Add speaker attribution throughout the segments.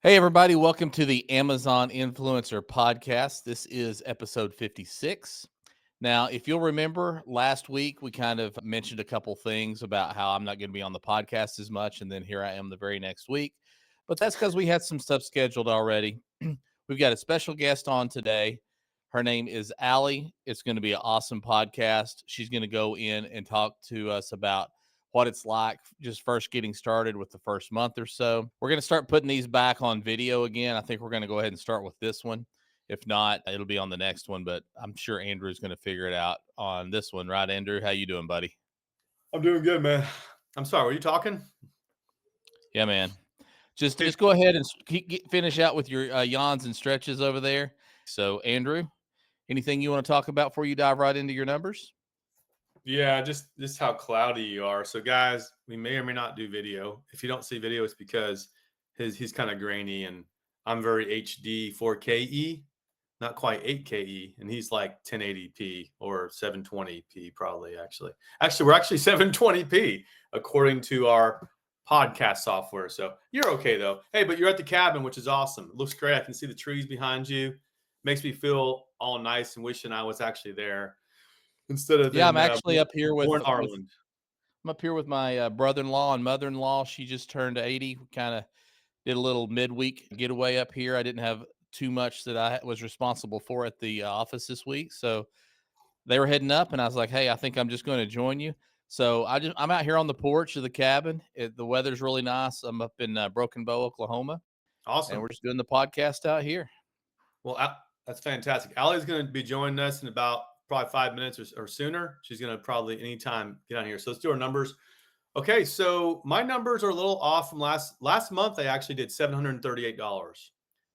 Speaker 1: Hey, everybody, welcome to the Amazon Influencer Podcast. This is episode 56. Now, if you'll remember, last week we kind of mentioned a couple things about how I'm not going to be on the podcast as much, and then here I am the very next week. But that's because we had some stuff scheduled already. We've got a special guest on today. Her name is Allie. It's going to be an awesome podcast. She's going to go in and talk to us about what it's like just first getting started with the first month or so. We're going to start putting these back on video again. I think we're going to go ahead and start with this one. If not, it'll be on the next one, but I'm sure Andrew's going to figure it out on this one. Right, Andrew? How you doing, buddy?
Speaker 2: I'm doing good, man. I'm sorry. Were you talking?
Speaker 1: Yeah, man. Just
Speaker 2: Hey,
Speaker 1: just go ahead and finish out with your yawns and stretches over there. So, Andrew, anything you want to talk about before you dive right into your numbers?
Speaker 2: yeah, just how cloudy you are. So, guys, we may or may not do video. If you don't see video, it's because he's kind of grainy, and I'm very HD 4Ke, not quite 8Ke, and he's like 1080p or 720p probably. Actually, we're actually 720p according to our podcast software. So you're okay though. Hey, but you're at the cabin, which is awesome. It looks great. I can see the trees behind you. Makes me feel all nice and wishing I was actually there instead of
Speaker 1: Yeah, I'm
Speaker 2: in
Speaker 1: actually up here with
Speaker 2: Bourne, Ireland.
Speaker 1: I'm up here with my brother-in-law and mother-in-law. She just turned 80. We kind of did a little midweek getaway up here. I didn't have too much that I was responsible for at the office this week, so they were heading up, and I was like, "Hey, I think I'm just going to join you." So I'm out here on the porch of the cabin. The weather's really nice. I'm up in Broken Bow, Oklahoma, and
Speaker 2: Awesome.
Speaker 1: we're just doing the podcast out here.
Speaker 2: Well, that's fantastic. Allie's going to be joining us in about probably 5 minutes or sooner. She's going to probably anytime get on here. So let's do our numbers. Okay, so my numbers are a little off from last month. I actually did $738.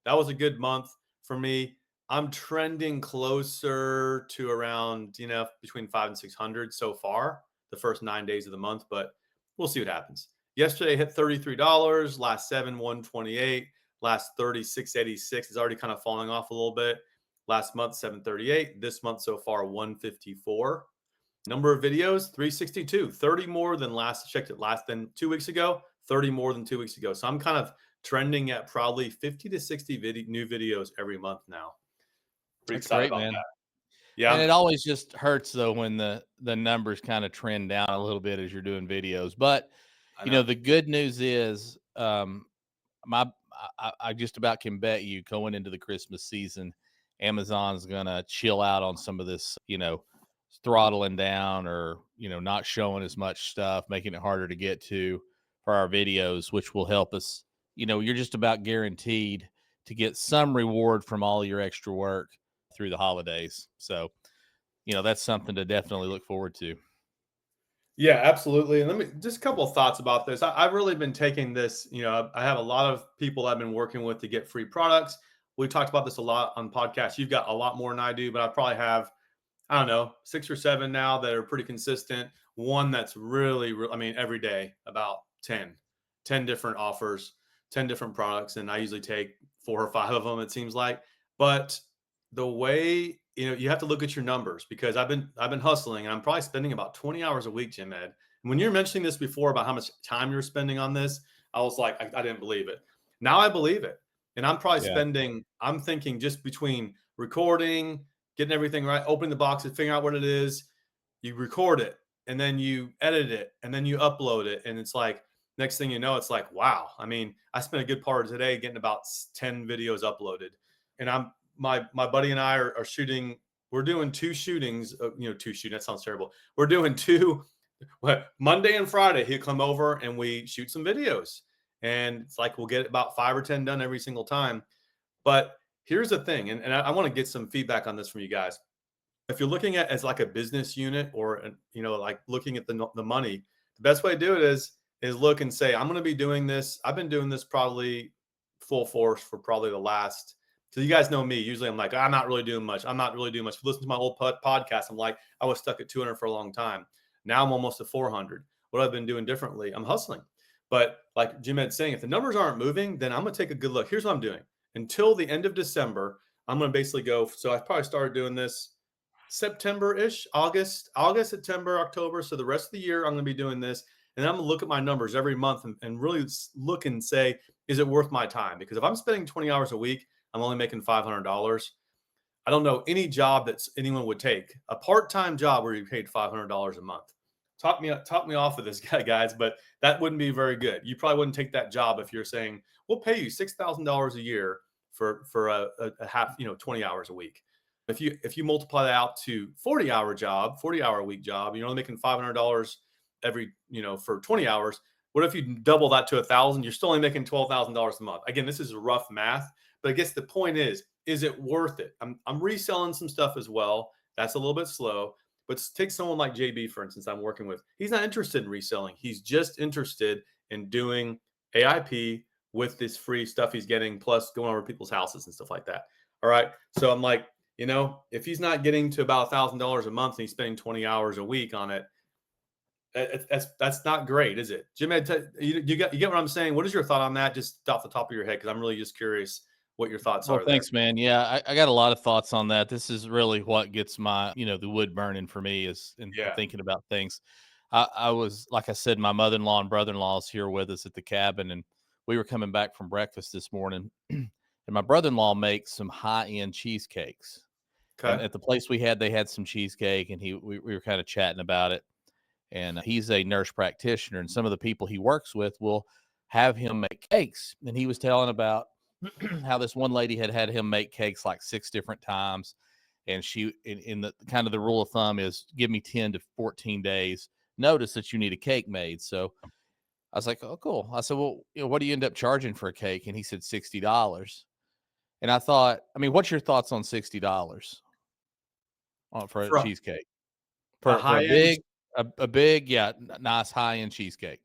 Speaker 2: That was a good month for me. I'm trending closer to around between 500 and 600 so far the first 9 days of the month, but we'll see what happens. Yesterday I hit $33. Last 128. Last 36.86 is already kind of falling off a little bit. Last month 738. This month so far 154. Number of videos, 362, 30 more than checked it last than 2 weeks ago, 30 more than 2 weeks ago. So I'm kind of trending at probably 50 to 60 new videos every month now. Pretty
Speaker 1: That's
Speaker 2: excited
Speaker 1: great,
Speaker 2: about
Speaker 1: man.
Speaker 2: that. Yeah.
Speaker 1: And it always just hurts though when the numbers kind of trend down a little bit as you're doing videos. But
Speaker 2: I know.
Speaker 1: the good news is my I just about can bet you going into the Christmas season, Amazon's gonna chill out on some of this, throttling down or not showing as much stuff, making it harder to get to for our videos, which will help us. You're just about guaranteed to get some reward from all your extra work through the holidays. So, that's something to definitely look forward to.
Speaker 2: Yeah, absolutely. And let me just a couple of thoughts about this. I've really been taking this, I have a lot of people I've been working with to get free products. We talked about this a lot on podcasts. You've got a lot more than I do, but I probably have, I don't know, 6 or 7 now that are pretty consistent. One that's really, I mean, every day about 10 different offers, 10 different products. And I usually take 4 or 5 of them, it seems like. But the way, you have to look at your numbers because I've been hustling and I'm probably spending about 20 hours a week, Jim Ed. And when you're mentioning this before about how much time you're spending on this, I was like, I didn't believe it. Now I believe it. And I'm probably
Speaker 1: Yeah.
Speaker 2: I'm thinking just between recording, getting everything right, opening the boxes, figuring out what it is, you record it, and then you edit it, and then you upload it. And it's like, next thing you know, it's like, wow. I mean, I spent a good part of today getting about 10 videos uploaded. And my buddy and I are shooting. We're doing 2 shootings. 2 shooting. That sounds terrible. We're doing 2. Monday and Friday, he'll come over and we shoot some videos. And it's like we'll get about 5 or 10 done every single time. But here's the thing, and I want to get some feedback on this from you guys. If you're looking at as like a business unit or like looking at the money, the best way to do it is look and say, I'm going to be doing this. I've been doing this probably full force for probably the last. So you guys know me. Usually I'm like, I'm not really doing much. I'm not really doing much. If you listen to my old podcast, I'm like, I was stuck at 200 for a long time. Now I'm almost at 400. What I've been doing differently, I'm hustling. But like Jim Ed's saying, if the numbers aren't moving, then I'm going to take a good look. Here's what I'm doing. Until the end of December, I'm going to basically go. So I probably started doing this September-ish, August, September, October. So the rest of the year, I'm going to be doing this. And I'm going to look at my numbers every month and really look and say, is it worth my time? Because if I'm spending 20 hours a week, I'm only making $500. I don't know any job that anyone would take a part-time job where you paid $500 a month. Talk me off of this guy, guys, but that wouldn't be very good. You probably wouldn't take that job if you're saying we'll pay you $6,000 a year for a half, 20 hours a week. If you multiply that out to 40-hour a week job, you're only making $500 every, for 20 hours. What if you double that to 1,000? You're still only making $12,000 a month. Again, this is rough math, but I guess the point is it worth it? I'm reselling some stuff as well. That's a little bit slow. But take someone like JB, for instance, I'm working with. He's not interested in reselling. He's just interested in doing AIP with this free stuff he's getting, plus going over people's houses and stuff like that. All right. So I'm like, if he's not getting to about $1,000 a month and he's spending 20 hours a week on it, that's not great, is it? Jim, you get what I'm saying? What is your thought on that, just off the top of your head? Because I'm really just curious what your thoughts
Speaker 1: Well,
Speaker 2: are there.
Speaker 1: thanks, man. Yeah, I got a lot of thoughts on that. This is really what gets my, the wood burning for me is in
Speaker 2: Yeah.
Speaker 1: thinking about things. I was, like I said, my mother-in-law and brother-in-law's here with us at the cabin, and we were coming back from breakfast this morning, and my brother-in-law makes some high-end cheesecakes. And
Speaker 2: Okay.
Speaker 1: at the place we had, they had some cheesecake, and we were kind of chatting about it. And he's a nurse practitioner, and some of the people he works with will have him make cakes. And he was telling about how this one lady had him make cakes like 6 different times, and she in the kind of the rule of thumb is give me 10 to 14 days notice that you need a cake made. So I was like, oh, cool. I said, well, what do you end up charging for a cake? And he said $60. And I thought, I mean, what's your thoughts on $60 for a
Speaker 2: For
Speaker 1: cheesecake?
Speaker 2: a
Speaker 1: For a
Speaker 2: high end,
Speaker 1: big, yeah, nice high end cheesecake.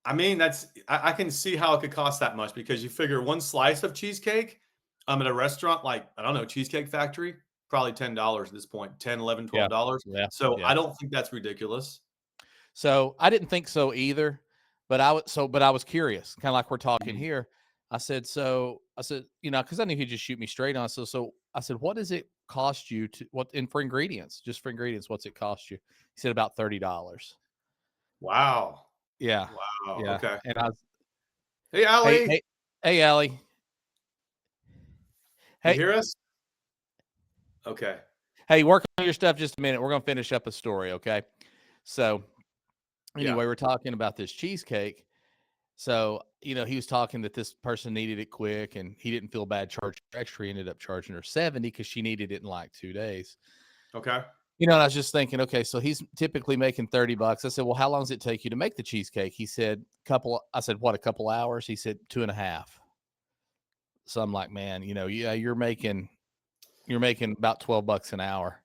Speaker 2: I mean, I can see how it could cost that much, because you figure one slice of cheesecake at a restaurant like, I don't know, Cheesecake Factory, probably $10 at this point, 10, 11,
Speaker 1: Yeah,
Speaker 2: $12.
Speaker 1: yeah,
Speaker 2: So
Speaker 1: yeah.
Speaker 2: I don't think that's ridiculous.
Speaker 1: So I didn't think so either, but I was curious, kind of like we're talking
Speaker 2: Mhm.
Speaker 1: here. I said, because I knew he'd just shoot me straight on. So I said, what does it cost you to what in for ingredients? Just for ingredients, what's it cost you? He said about $30.
Speaker 2: Wow.
Speaker 1: Yeah,
Speaker 2: Wow.
Speaker 1: yeah.
Speaker 2: Okay.
Speaker 1: And I was,
Speaker 2: Hey,
Speaker 1: hey,
Speaker 2: Allie,
Speaker 1: hey, hey, Allie,
Speaker 2: you
Speaker 1: hey,
Speaker 2: hear us? Okay.
Speaker 1: hey, work on your stuff just a minute. We're gonna finish up a story, okay? So
Speaker 2: Yeah.
Speaker 1: anyway, we're talking about this cheesecake. So, he was talking that this person needed it quick and he didn't feel bad charging her extra. He ended up charging her 70 because she needed it in like 2 days.
Speaker 2: Okay.
Speaker 1: And I was just thinking, okay, so he's typically making $30. I said, well, how long does it take you to make the cheesecake? He said, I said, what, a couple hours? He said, 2.5. So I'm like, man, yeah, you're making about $12 an hour,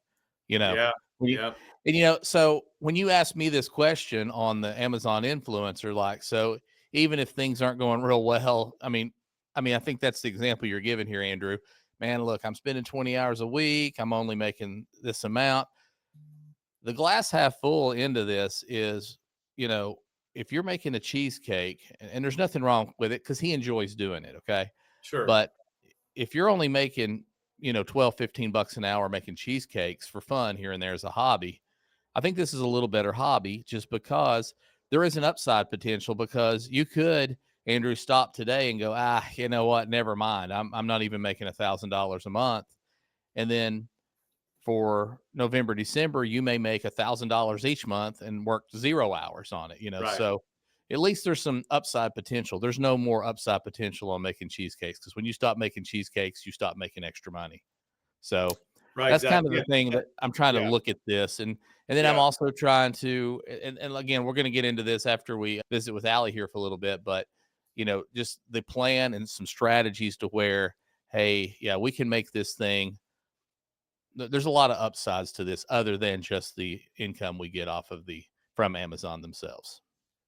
Speaker 1: you know.
Speaker 2: Yeah.
Speaker 1: When you,
Speaker 2: Yep.
Speaker 1: and so when you ask me this question on the Amazon influencer, like, so even if things aren't going real well, I think that's the example you're giving here, Andrew. Man, look, I'm spending 20 hours a week. I'm only making this amount. The glass half full end of this is, you know, if you're making a cheesecake, and there's nothing wrong with it because he enjoys doing it. Okay.
Speaker 2: Sure.
Speaker 1: But if you're only making, 12, $15 an hour making cheesecakes for fun here and there as a hobby, I think this is a little better hobby just because there is an upside potential because you could, Andrew, stop today and go, you know what? Never mind. I'm not even making $1,000 a month. And then for November, December, you may make $1,000 each month and work 0 hours on it.
Speaker 2: Right.
Speaker 1: So at least there's some upside potential. There's no more upside potential on making cheesecakes because when you stop making cheesecakes, you stop making extra money. So
Speaker 2: Right.
Speaker 1: that's kind of
Speaker 2: Exactly.
Speaker 1: the thing
Speaker 2: Yeah.
Speaker 1: that I'm trying to
Speaker 2: Yeah.
Speaker 1: look at this. And then I'm
Speaker 2: Yeah.
Speaker 1: also trying to, and again, we're going to get into this after we visit with Allie here for a little bit, but just the plan and some strategies to where, hey, yeah, we can make this thing. There's a lot of upsides to this other than just the income we get off of from Amazon themselves.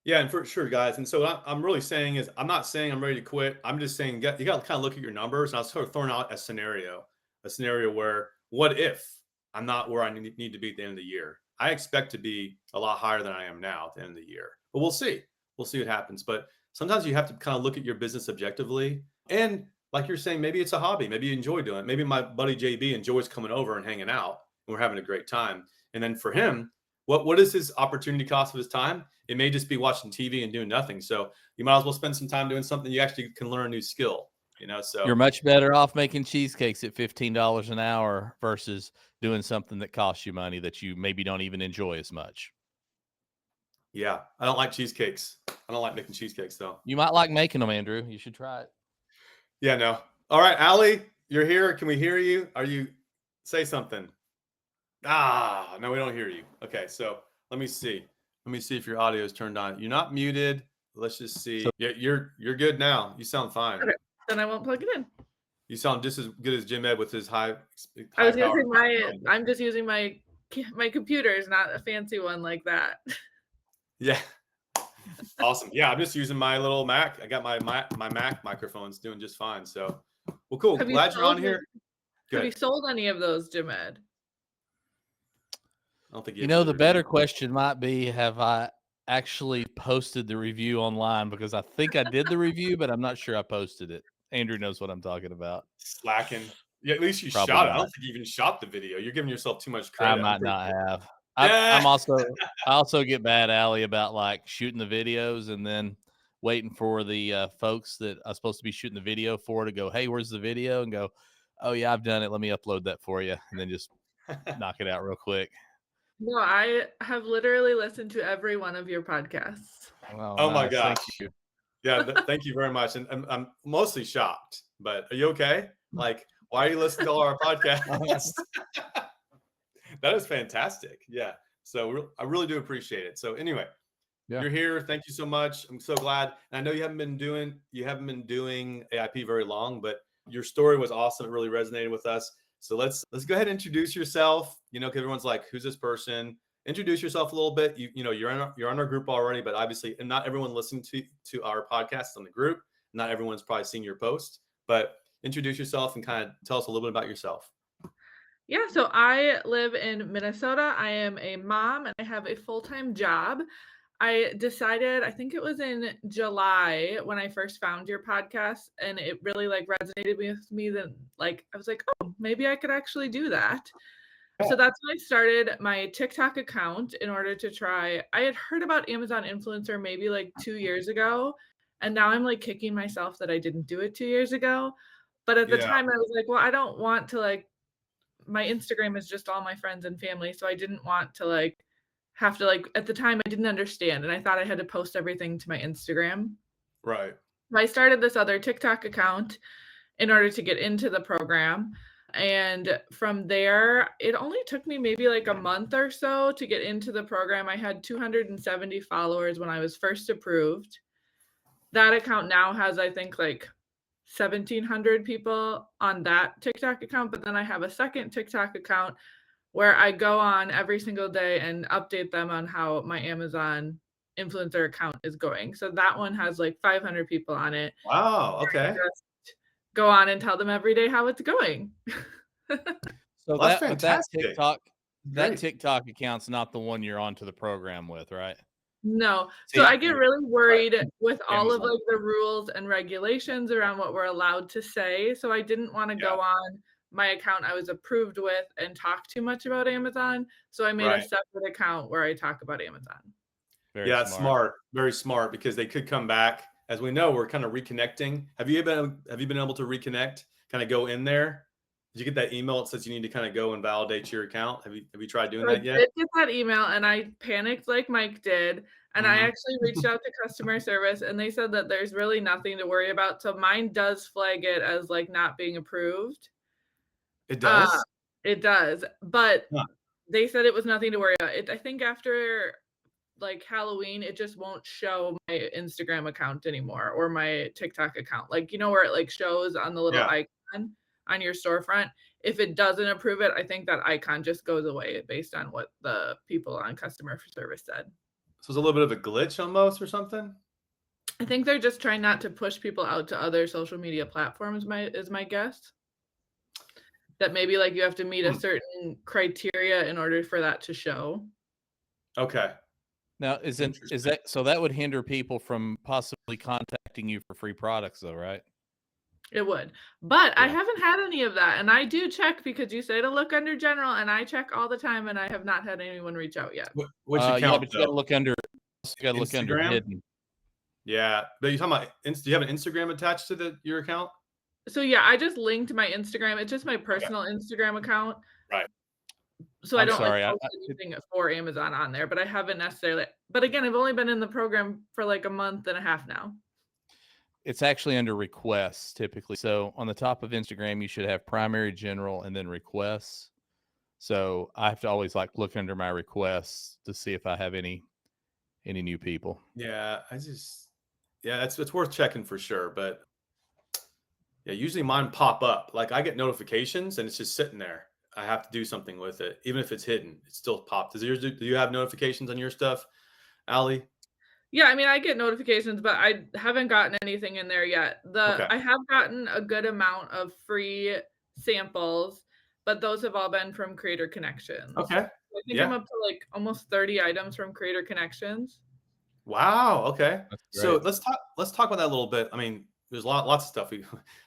Speaker 2: Yeah, and for sure, guys. And so what I'm really saying is, I'm not saying I'm ready to quit. I'm just saying you got to kind of look at your numbers. And I was sort of throwing out a scenario where, what if I'm not where I need to be at the end of the year? I expect to be a lot higher than I am now at the end of the year, but we'll see. We'll see what happens. But sometimes you have to kind of look at your business objectively. And like you're saying, maybe it's a hobby. Maybe you enjoy doing it. Maybe my buddy JB enjoys coming over and hanging out, and we're having a great time. And then for him, what is his opportunity cost of his time? It may just be watching TV and doing nothing. So you might as well spend some time doing something you actually can learn a new skill, so.
Speaker 1: You're much better off making cheesecakes at $15 an hour versus doing something that costs you money that you maybe don't even enjoy as much.
Speaker 2: Yeah, I don't like cheesecakes. I don't like making cheesecakes though.
Speaker 1: You might like making them, Andrew. You should try it.
Speaker 2: Yeah, no. All right, Allie, you're here. Can we hear you? Say something. No, we don't hear you. Okay, so let me see. Let me see if your audio is turned on. You're not muted. Let's just see. Yeah, you're good now. You sound fine.
Speaker 3: Okay, then I won't plug it in.
Speaker 2: You sound just as good as Jim Ed with his high
Speaker 3: I was gonna
Speaker 2: power.
Speaker 3: say I'm just using my computer is not a fancy one like that.
Speaker 2: Yeah. Awesome. Yeah, I'm just using my little Mac. I got my Mac microphone's doing just fine. So, well, cool. Glad you're on here.
Speaker 3: Have you sold any of those, Jim Ed?
Speaker 2: I don't think
Speaker 1: the better question might be, have I actually posted the review online? Because I think I did the review, but I'm not sure I posted it. Andrew knows what I'm talking about.
Speaker 2: Slacking. Yeah, at least you
Speaker 1: Probably
Speaker 2: shot it.
Speaker 1: not.
Speaker 2: I don't think you even shot the video. You're giving yourself too much credit.
Speaker 1: I might not have. I also get bad, Allie, about like shooting the videos and then waiting for the folks that I'm supposed to be shooting the video for to go, hey, where's the video? And go, oh yeah, I've done it. Let me upload that for you. And then just knock it out real quick.
Speaker 3: No, I have literally listened to every one of your podcasts.
Speaker 2: Oh my gosh. Thank you. Yeah, thank you very much. And I'm mostly shocked, but are you okay? Like, why are you listening to all our podcasts? That is fantastic. Yeah. So I really do appreciate it. So anyway, you're here. Thank you so much. I'm so glad. And I know you haven't been doing AIP very long, but your story was awesome. It really resonated with us. So let's go ahead and introduce yourself. Because everyone's like, who's this person? Introduce yourself a little bit. You're on our group already, but obviously, and not everyone listening to our podcast on the group. Not everyone's probably seen your post, but introduce yourself and kind of tell us a little bit about yourself.
Speaker 3: Yeah, so I live in Minnesota. I am a mom and I have a full-time job. I decided, I think it was in July when I first found your podcast, and it really resonated with me. Then I was like, oh, maybe I could actually do that. So that's when I started my TikTok account in order to try. I had heard about Amazon influencer maybe 2 years ago, and now I'm kicking myself that I didn't do it 2 years ago. But at the time I was like, well, I don't want to my Instagram is just all my friends and family, so I didn't want to have to at the time I didn't understand, and I thought I had to post everything to my Instagram.
Speaker 2: Right.
Speaker 3: So I started this other TikTok account in order to get into the program. And from there, it only took me maybe a month or so to get into the program. I had 270 followers when I was first approved. That account now has, I think, 1,700 people on that TikTok account. But then I have a second TikTok account where I go on every single day and update them on how my Amazon influencer account is going. So that one has 500 people on it.
Speaker 2: Wow. Okay.
Speaker 3: Go on and tell them every day how it's going.
Speaker 1: So that's fantastic. That TikTok account's not the one you're onto the program with, right?
Speaker 3: No. So I get really worried with all of the rules and regulations around what we're allowed to say. So I didn't want to go on my account I was approved with and talk too much about Amazon. So I made a separate account where I talk about Amazon.
Speaker 2: Very smart. Very smart, because they could come back. As we know, we're kind of reconnecting. Have you been able to reconnect? Kind of go in there? Did you get that email that says you need to kind of go and validate your account? Have you tried doing that yet?
Speaker 3: I did get that email and I panicked like Mike did. And I actually reached out to customer service and they said that there's really nothing to worry about. So mine does flag it as not being approved.
Speaker 2: It does?
Speaker 3: It does. But they said it was nothing to worry about. I think after Halloween, it just won't show my Instagram account anymore or my TikTok account. Where it shows on the little icon on your storefront. If it doesn't approve it, I think that icon just goes away based on what the people on customer service said.
Speaker 2: So it's a little bit of a glitch almost or something?
Speaker 3: I think they're just trying not to push people out to other social media platforms, is my guess. That maybe you have to meet a certain criteria in order for that to show.
Speaker 2: Okay.
Speaker 1: Now, is that so that would hinder people from possibly contacting you for free products though, right?
Speaker 3: It would. But I haven't had any of that. And I do check because you say to look under general and I check all the time and I have not had anyone reach out yet.
Speaker 2: What's your count,
Speaker 1: but you got to look under You gotta look under
Speaker 2: Instagram?
Speaker 1: hidden.
Speaker 2: Yeah, but you're talking about do you have an Instagram attached to your account?
Speaker 3: So yeah, I just linked my Instagram. It's just my
Speaker 2: Okay,
Speaker 3: personal Instagram account.
Speaker 2: right.
Speaker 3: So I
Speaker 1: I'm
Speaker 3: don't like
Speaker 1: sorry.
Speaker 3: post anything for Amazon on there, but I haven't necessarily, but again, I've only been in the program for like a month and a half now.
Speaker 1: It's actually under requests typically. So on the top of Instagram, you should have primary, general, and then requests. So I have to always like look under my requests to see if I have any new people.
Speaker 2: Yeah, yeah, it's worth checking for sure. But yeah, usually mine pop up. Like I get notifications and it's just sitting there. I have to do something with it, even if it's hidden. It still popped. Do you have notifications on your stuff, Allie?
Speaker 3: Yeah, I mean, I get notifications, but I haven't gotten anything in there yet.
Speaker 2: Okay.
Speaker 3: I have gotten a good amount of free samples, but those have all been from Creator Connections.
Speaker 2: Okay.
Speaker 3: I think I'm
Speaker 2: Yeah.
Speaker 3: up to like almost 30 items from Creator Connections.
Speaker 2: Wow. Okay.
Speaker 1: That's
Speaker 2: So
Speaker 1: great.
Speaker 2: let's talk about that a little bit. I mean, there's lots of stuff.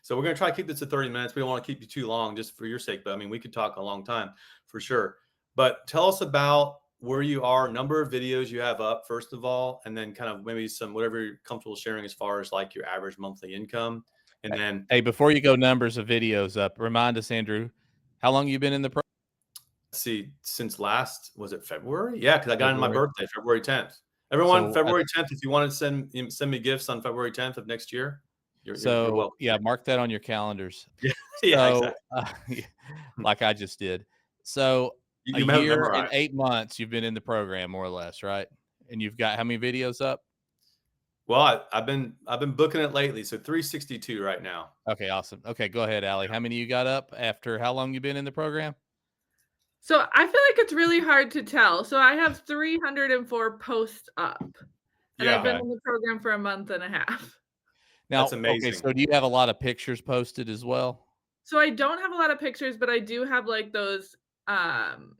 Speaker 2: So we're gonna try to keep this to 30 minutes. We don't want to keep you too long, just for your sake. But I mean, we could talk a long time for sure. But tell us about where you are, number of videos you have up, first of all, and then kind of maybe some whatever you're comfortable sharing as far as like your average monthly income, and then
Speaker 1: Hey, before you go numbers of videos up, remind us, Andrew, how long you been in the
Speaker 2: let's see, since last was it February? Yeah, because I got in my
Speaker 1: February?
Speaker 2: birthday, February 10th. Everyone,
Speaker 1: So
Speaker 2: February 10th. If you want to send me gifts on February 10th of next year, you're
Speaker 1: so
Speaker 2: welcome.
Speaker 1: yeah, mark that on your calendars.
Speaker 2: Yeah, yeah,
Speaker 1: So
Speaker 2: exactly.
Speaker 1: like I just did. So a
Speaker 2: You have it
Speaker 1: year and
Speaker 2: memorized.
Speaker 1: 8 months you've been in the program, more or less, right? And you've got how many videos up?
Speaker 2: Well, I've been booking it lately, so 362 right now.
Speaker 1: Okay, awesome. Okay, go ahead, Allie. How many you got up after how long you been in the program?
Speaker 3: So I feel like it's really hard to tell. So I have 304 posts up, and I've
Speaker 2: Yeah,
Speaker 3: been
Speaker 1: Okay.
Speaker 3: in the program for a month and a half.
Speaker 2: that's
Speaker 1: Now, okay,
Speaker 2: amazing.
Speaker 1: so do you have a lot of pictures posted as well?
Speaker 3: So I don't have a lot of pictures, but I do have like those um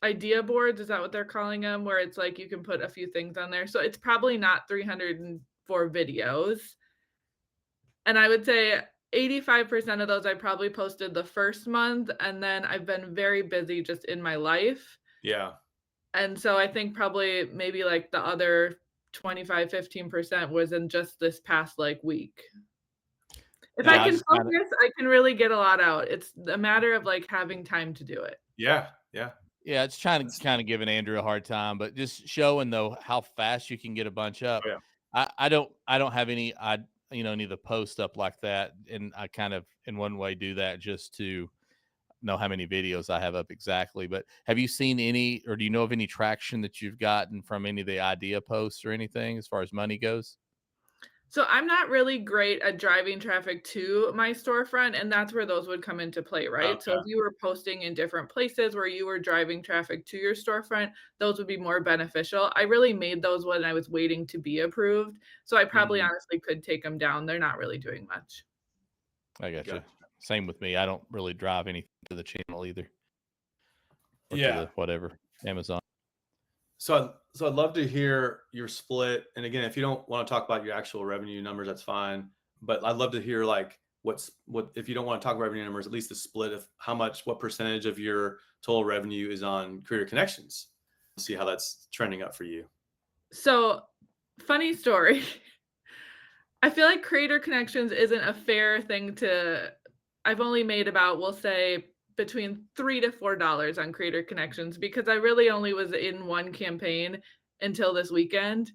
Speaker 3: idea boards, is that what they're calling them? Where it's like you can put a few things on there. So it's probably not 304 videos. And I would say 85% of those I probably posted the first month, and then I've been very busy just in my life.
Speaker 2: Yeah,
Speaker 3: And so I think probably maybe like the other 25, 15% was in just this past like week. If I
Speaker 1: Yeah, I
Speaker 3: can
Speaker 1: just kind of
Speaker 3: focus, I can really get a lot out. It's a matter of like having time to do it.
Speaker 2: yeah, yeah.
Speaker 1: yeah, it's trying to
Speaker 2: That's,
Speaker 1: kind of giving Andrew a hard time, but just showing though how fast you can get a bunch up.
Speaker 2: oh yeah,
Speaker 1: I don't have any of the post up like that, and I kind of in one way do that just to know how many videos I have up exactly. But have you seen any, or do you know of any traction that you've gotten from any of the idea posts or anything as far as money goes?
Speaker 3: So I'm not really great at driving traffic to my storefront, and that's where those would come into play, right? So if
Speaker 2: okay.
Speaker 3: you were posting in different places where you were driving traffic to your storefront, those would be more beneficial. I really made those when I was waiting to be approved, so I probably
Speaker 2: Mhm.
Speaker 3: honestly could take them down. They're not really doing much.
Speaker 1: I got you.
Speaker 2: Gotcha.
Speaker 1: Same with me. I don't really drive anything to the channel either, or to
Speaker 2: Yeah.
Speaker 1: the whatever Amazon.
Speaker 2: So I'd love to hear your split. And again, if you don't want to talk about your actual revenue numbers, that's fine. But I'd love to hear like what if you don't want to talk revenue numbers, at least the split of what percentage of your total revenue is on Creator Connections. See how that's trending up for you.
Speaker 3: So, funny story. I feel like creator connections isn't a fair thing to I've only made about, we'll say, between $3 to $4 on creator connections because I really only was in one campaign until this weekend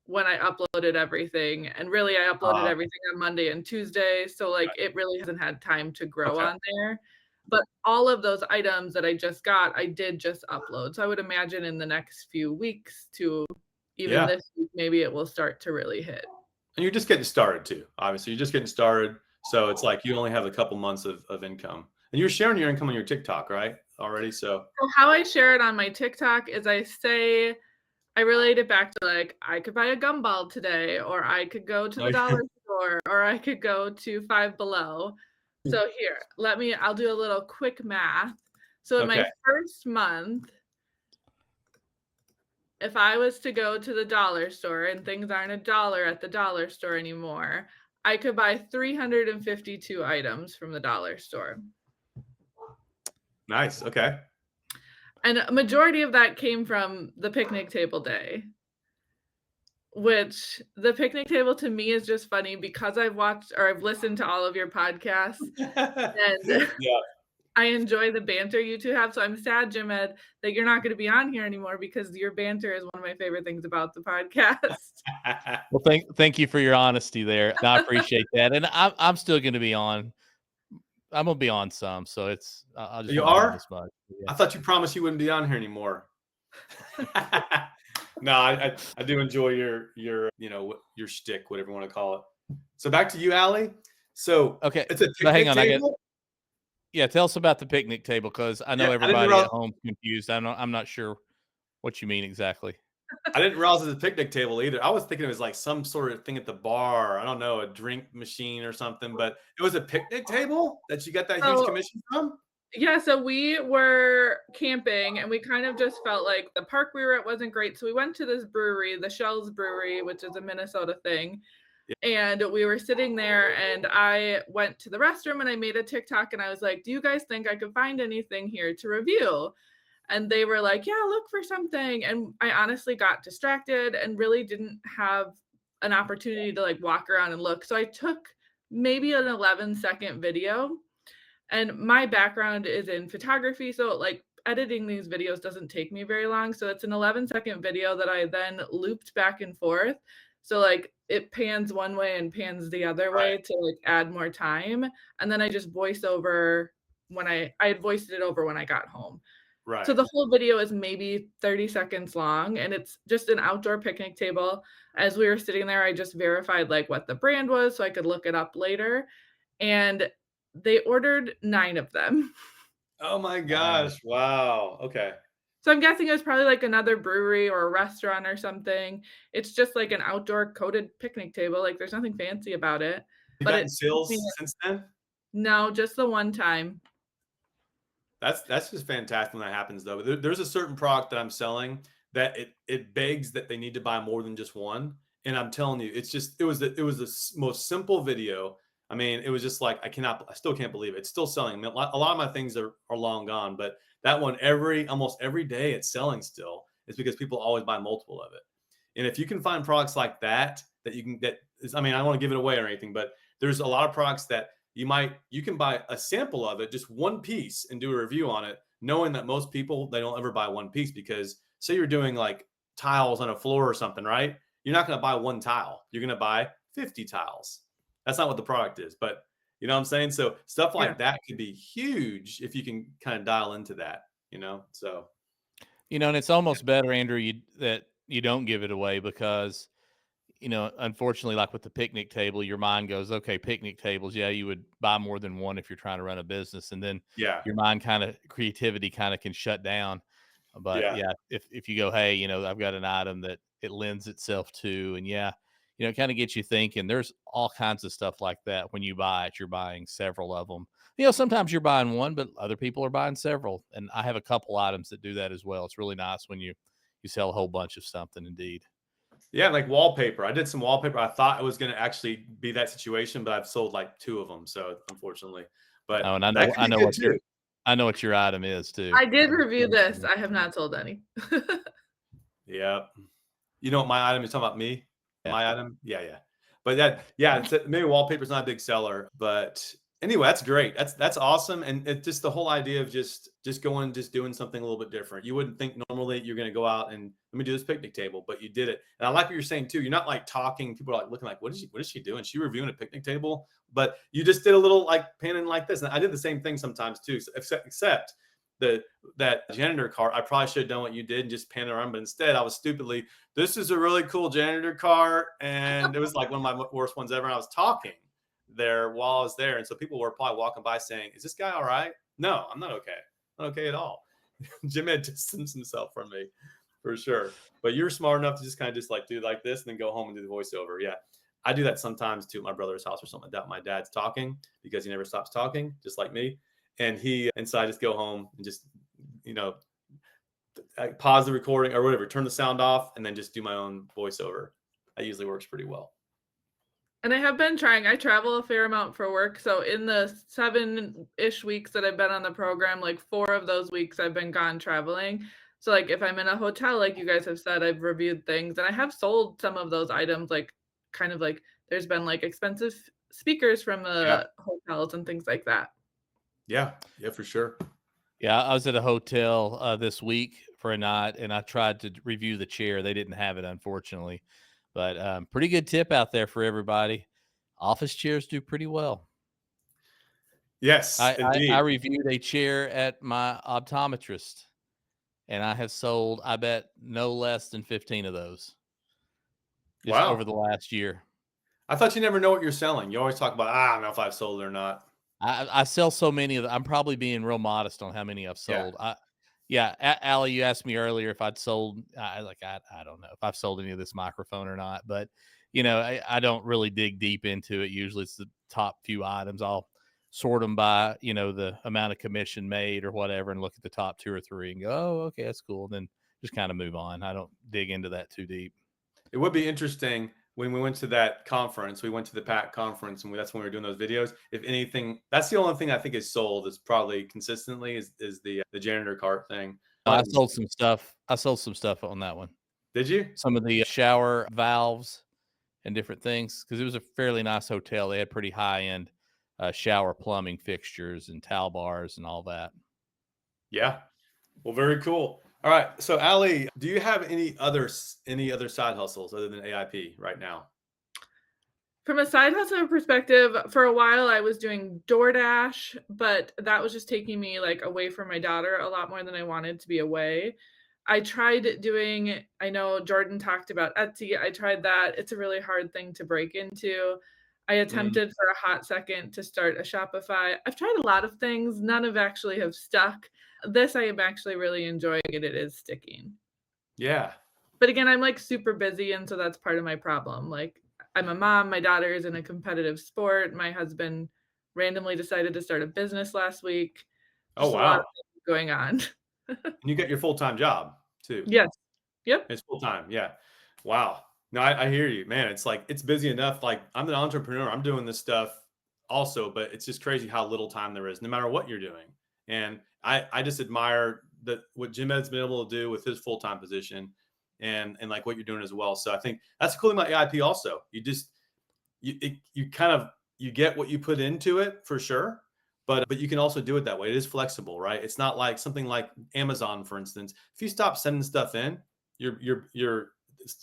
Speaker 3: when I uploaded everything. And really, I uploaded
Speaker 2: Uh,
Speaker 3: everything on Monday and Tuesday. So, like,
Speaker 2: right.
Speaker 3: it really hasn't had time to grow
Speaker 2: Okay.
Speaker 3: on there. But all of those items that I just got, I did just upload. So I would imagine in the next few weeks to even
Speaker 2: Yeah.
Speaker 3: this week, maybe it will start to really hit.
Speaker 2: And you're just getting started too. Obviously, you're just getting started. So it's like you only have a couple months of income. And you're sharing your income on your TikTok, right? Already. So
Speaker 3: So how I share it on my TikTok is I relate it back to like I could buy a gumball today, or I could go to the dollar store, or I could go to Five Below. So here, I'll do a little quick math. So in
Speaker 2: okay.
Speaker 3: my first month, if I was to go to the dollar store and things aren't a dollar at the dollar store anymore, I could buy 352 items from the dollar store.
Speaker 2: Nice. Okay.
Speaker 3: And a majority of that came from the picnic table day. which the picnic table to me is just funny because I've watched or I've listened to all of your podcasts and
Speaker 2: Yeah.
Speaker 3: I enjoy the banter you two have. So I'm sad, Jim Ed, that you're not going to be on here anymore because your banter is one of my favorite things about the podcast.
Speaker 1: Well, thank you for your honesty there. I appreciate that, and I'm still going to be on. I'm gonna be on some, so I just
Speaker 2: You
Speaker 1: won't be on
Speaker 2: are?
Speaker 1: as much. Yeah.
Speaker 2: I thought you promised you wouldn't be on here anymore. No, I do enjoy your your shtick, whatever you want to call it. So back to you, Allie. So
Speaker 1: Okay,
Speaker 2: it's a
Speaker 1: but hang
Speaker 2: picnic
Speaker 1: on,
Speaker 2: table.
Speaker 1: yeah. Tell us about the picnic table because I know
Speaker 2: Yeah, I didn't
Speaker 1: everybody at
Speaker 2: realize
Speaker 1: home's confused. I'm not sure what you mean exactly.
Speaker 2: it was a picnic table either. I was thinking it was like some sort of thing at the bar. I don't know, a drink machine or something, but it was a picnic table that you got that huge
Speaker 3: So
Speaker 2: commission from?
Speaker 3: yeah, so we were camping and we kind of just felt like the park we were at wasn't great. So we went to this brewery, the Shells Brewery, which is a Minnesota thing.
Speaker 2: Yeah.
Speaker 3: And we were sitting there and I went to the restroom and I made a TikTok and I was like, do you guys think I could find anything here to review? And they were like, yeah, look for something. And I honestly got distracted and really didn't have an opportunity to like walk around and look. So I took maybe an 11-second video and my background is in photography, so like editing these videos doesn't take me very long. So it's an 11-second video that I then looped back and forth. So like it pans one way and pans the other
Speaker 2: Right,
Speaker 3: way to like add more time. And then I just voice over when I had voiced it over when I got home. So
Speaker 2: right.
Speaker 3: the whole video is maybe 30 seconds long and it's just an outdoor picnic table. As we were sitting there, I just verified like what the brand was so I could look it up later. And they ordered 9 of them.
Speaker 2: Oh my
Speaker 1: Wow.
Speaker 2: gosh. Wow. Okay.
Speaker 3: So I'm guessing it was probably like another brewery or a restaurant or something. It's just like an outdoor coated picnic table, like, there's nothing fancy about it,
Speaker 2: You
Speaker 3: but
Speaker 2: gotten
Speaker 3: it took me.
Speaker 2: sales since then?
Speaker 3: No, just the one time.
Speaker 2: That's just fantastic when that happens though. There's a certain product that I'm selling that it begs that they need to buy more than just one. And I'm telling you, it's just it was the most simple video. I mean, it was just like I still can't believe it. It's still selling. I mean, a lot of my things are long gone, but that one almost every day it's selling still. It's because people always buy multiple of it. And if you can find products like that you can I mean, I don't want to give it away or anything, but there's a lot of products that you can buy a sample of it, just one piece, and do a review on it, knowing that most people they don't ever buy one piece because say you're doing like tiles on a floor or something, right? You're not going to buy one tile. You're going to buy 50 tiles. That's not what the product is, but you know what I'm saying? So stuff
Speaker 3: Yeah.
Speaker 2: like that could be huge if you can kind of dial into that, you know? So
Speaker 1: And it's almost better, Andrew, that you don't give it away because unfortunately, like with the picnic table, your mind goes, okay, picnic tables. Yeah, you would buy more than one if you're trying to run a business. And then
Speaker 2: yeah,
Speaker 1: your creativity kind of can shut down. But
Speaker 2: yeah.
Speaker 1: yeah, if you go, hey, I've got an item that it lends itself to, and yeah, it kind of gets you thinking. There's all kinds of stuff like that. When you buy it, you're buying several of them. Sometimes you're buying one, but other people are buying several. And I have a couple items that do that as well. It's really nice when you sell a whole bunch of something. Indeed.
Speaker 2: Yeah, like wallpaper. I did some wallpaper. I thought it was going to actually be that situation, but I've sold like two of them. So unfortunately, but
Speaker 1: Oh, and
Speaker 2: that could be good too.
Speaker 1: I know what your item is too.
Speaker 3: I did review this. I have not sold any.
Speaker 2: Yeah. You know what my item is talking about me?
Speaker 1: Yeah.
Speaker 2: My item? Yeah, yeah. But yeah, maybe wallpaper's not a big seller, but anyway, that's great. That's awesome. And it's just the whole idea of just going, just doing something a little bit different. You wouldn't think normally you're going to go out and let me do this picnic table, but you did it. And I like what you're saying too. You're not like talking. People are like looking like, what is she doing? She reviewing a picnic table, but you just did a little like panning like this. And I did the same thing sometimes too, except that janitor car, I probably should have done what you did and just pan around, but instead I was stupidly, this is a really cool janitor car. And it was like one of my worst ones ever. And I was talking there while I was there. And so people were probably walking by saying, is this guy all right? No, I'm not okay. Not okay at all. Jim had distanced himself from me for sure. But you're smart enough to just kind of just like do like this and then go home and do the voiceover. Yeah. I do that sometimes too at my brother's house or something like that. My dad's talking because he never stops talking, just like me. And so I just go home and just, I pause the recording or whatever, turn the sound off, and then just do my own voiceover. That usually works pretty well.
Speaker 3: And I have been trying. I travel a fair amount for work. So in the 7-ish weeks that I've been on the program, like 4 of those weeks I've been gone traveling. So, like, if I'm in a hotel, like you guys have said, I've reviewed things and I have sold some of those items, like, kind of like there's been, like, expensive speakers from
Speaker 2: Yeah.
Speaker 3: the hotels and things like that.
Speaker 2: Yeah. Yeah, for sure.
Speaker 1: Yeah, I was at a hotel this week for a night, and I tried to review the chair. They didn't have it, unfortunately, but pretty good tip out there for everybody. Office chairs do pretty well.
Speaker 2: Yes,
Speaker 1: I
Speaker 2: indeed.
Speaker 1: reviewed a chair at my optometrist, and I have sold, I bet, no less than 15 of those just over
Speaker 2: Wow.
Speaker 1: the last year.
Speaker 2: I thought you never know what you're selling. You always talk about, I don't know if I've sold it or not.
Speaker 1: I sell so many of them. I'm probably being real modest on how many I've
Speaker 2: Yeah.
Speaker 1: sold. Yeah, Allie, you asked me earlier if I'd sold. I don't know if I've sold any of this microphone or not, but I don't really dig deep into it. Usually, it's the top few items. I'll sort them by the amount of commission made or whatever, and look at the top two or three and go, oh, okay, that's cool. And then just kind of move on. I don't dig into that too deep.
Speaker 2: It would be interesting when we went to that conference. We went to the PAC conference, and that's when we were doing those videos. If anything, that's the only thing I think is sold is probably consistently is the janitor cart thing.
Speaker 1: I sold some stuff. I sold some stuff on that one.
Speaker 2: Did you?
Speaker 1: Some of the shower valves and different things because it was a fairly nice hotel. They had pretty high end shower plumbing fixtures and towel bars and all that.
Speaker 2: Yeah. Well, very cool. All right. So, Ali, do you have any other side hustles other than AIP right now?
Speaker 3: From a side hustle perspective, for a while I was doing DoorDash, but that was just taking me like away from my daughter a lot more than I wanted to be away. I tried doing, I know Jordan talked about Etsy. I tried that. It's a really hard thing to break into. I
Speaker 2: Mm,
Speaker 3: attempted for a hot second to start a Shopify. I've tried a lot of things. None of actually have stuck. This I am actually really enjoying and it is sticking.
Speaker 2: yeah.
Speaker 3: But again, I'm like super busy, and so that's part of my problem. Like, I'm a mom, my daughter is in a competitive sport, my husband randomly decided to start a business last week.
Speaker 2: Oh,
Speaker 3: Just a lot of
Speaker 2: wow.
Speaker 3: things going on.
Speaker 2: And you get your full time job too.
Speaker 3: Yes. Yep.
Speaker 2: It's full time. Yeah. Wow. No, I hear you, man. It's like it's busy enough. Like I'm an entrepreneur. I'm doing this stuff also, but it's just crazy how little time there is, no matter what you're doing. And I just admire that what Jim Ed's been able to do with his full time position, and like what you're doing as well. So I think that's cool about AIP. Also, you kind of you get what you put into it for sure, but you can also do it that way. It is flexible, right? It's not like something like Amazon, for instance. If you stop sending stuff in, you're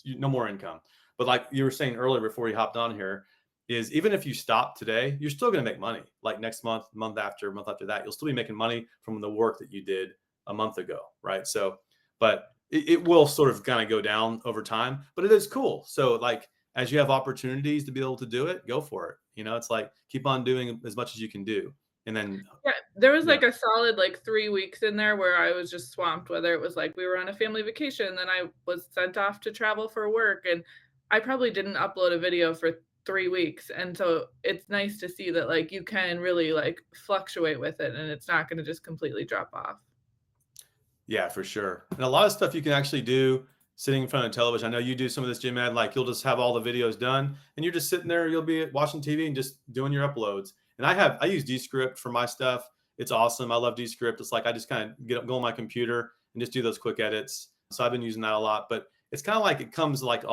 Speaker 2: no more income. But like you were saying earlier before you hopped on here, is even if you stop today, you're still going to make money. Like next month, month after that, you'll still be making money from the work that you did a month ago, right? So, but it will sort of kind of go down over time, but it is cool. So like as you have opportunities to be able to do it, go for it. It's like keep on doing as much as you can do, and then
Speaker 3: Yeah, there was
Speaker 2: yeah,
Speaker 3: like a solid like 3 weeks in there where I was just swamped, whether it was like we were on a family vacation, then I was sent off to travel for work, and I probably didn't upload a video for 3 weeks, and so it's nice to see that, like, you can really, like, fluctuate with it, and it's not gonna just completely drop off.
Speaker 2: yeah, for sure. And a lot of stuff you can actually do sitting in front of television. I know you do some of this, Jim Ed. Like you'll just have all the videos done, and you're just sitting there. You'll be watching TV and just doing your uploads. And I use Descript for my stuff. It's awesome. I love Descript. It's like I just kind of go on my computer and just do those quick edits. So I've been using that a lot. But it's kind of like it comes like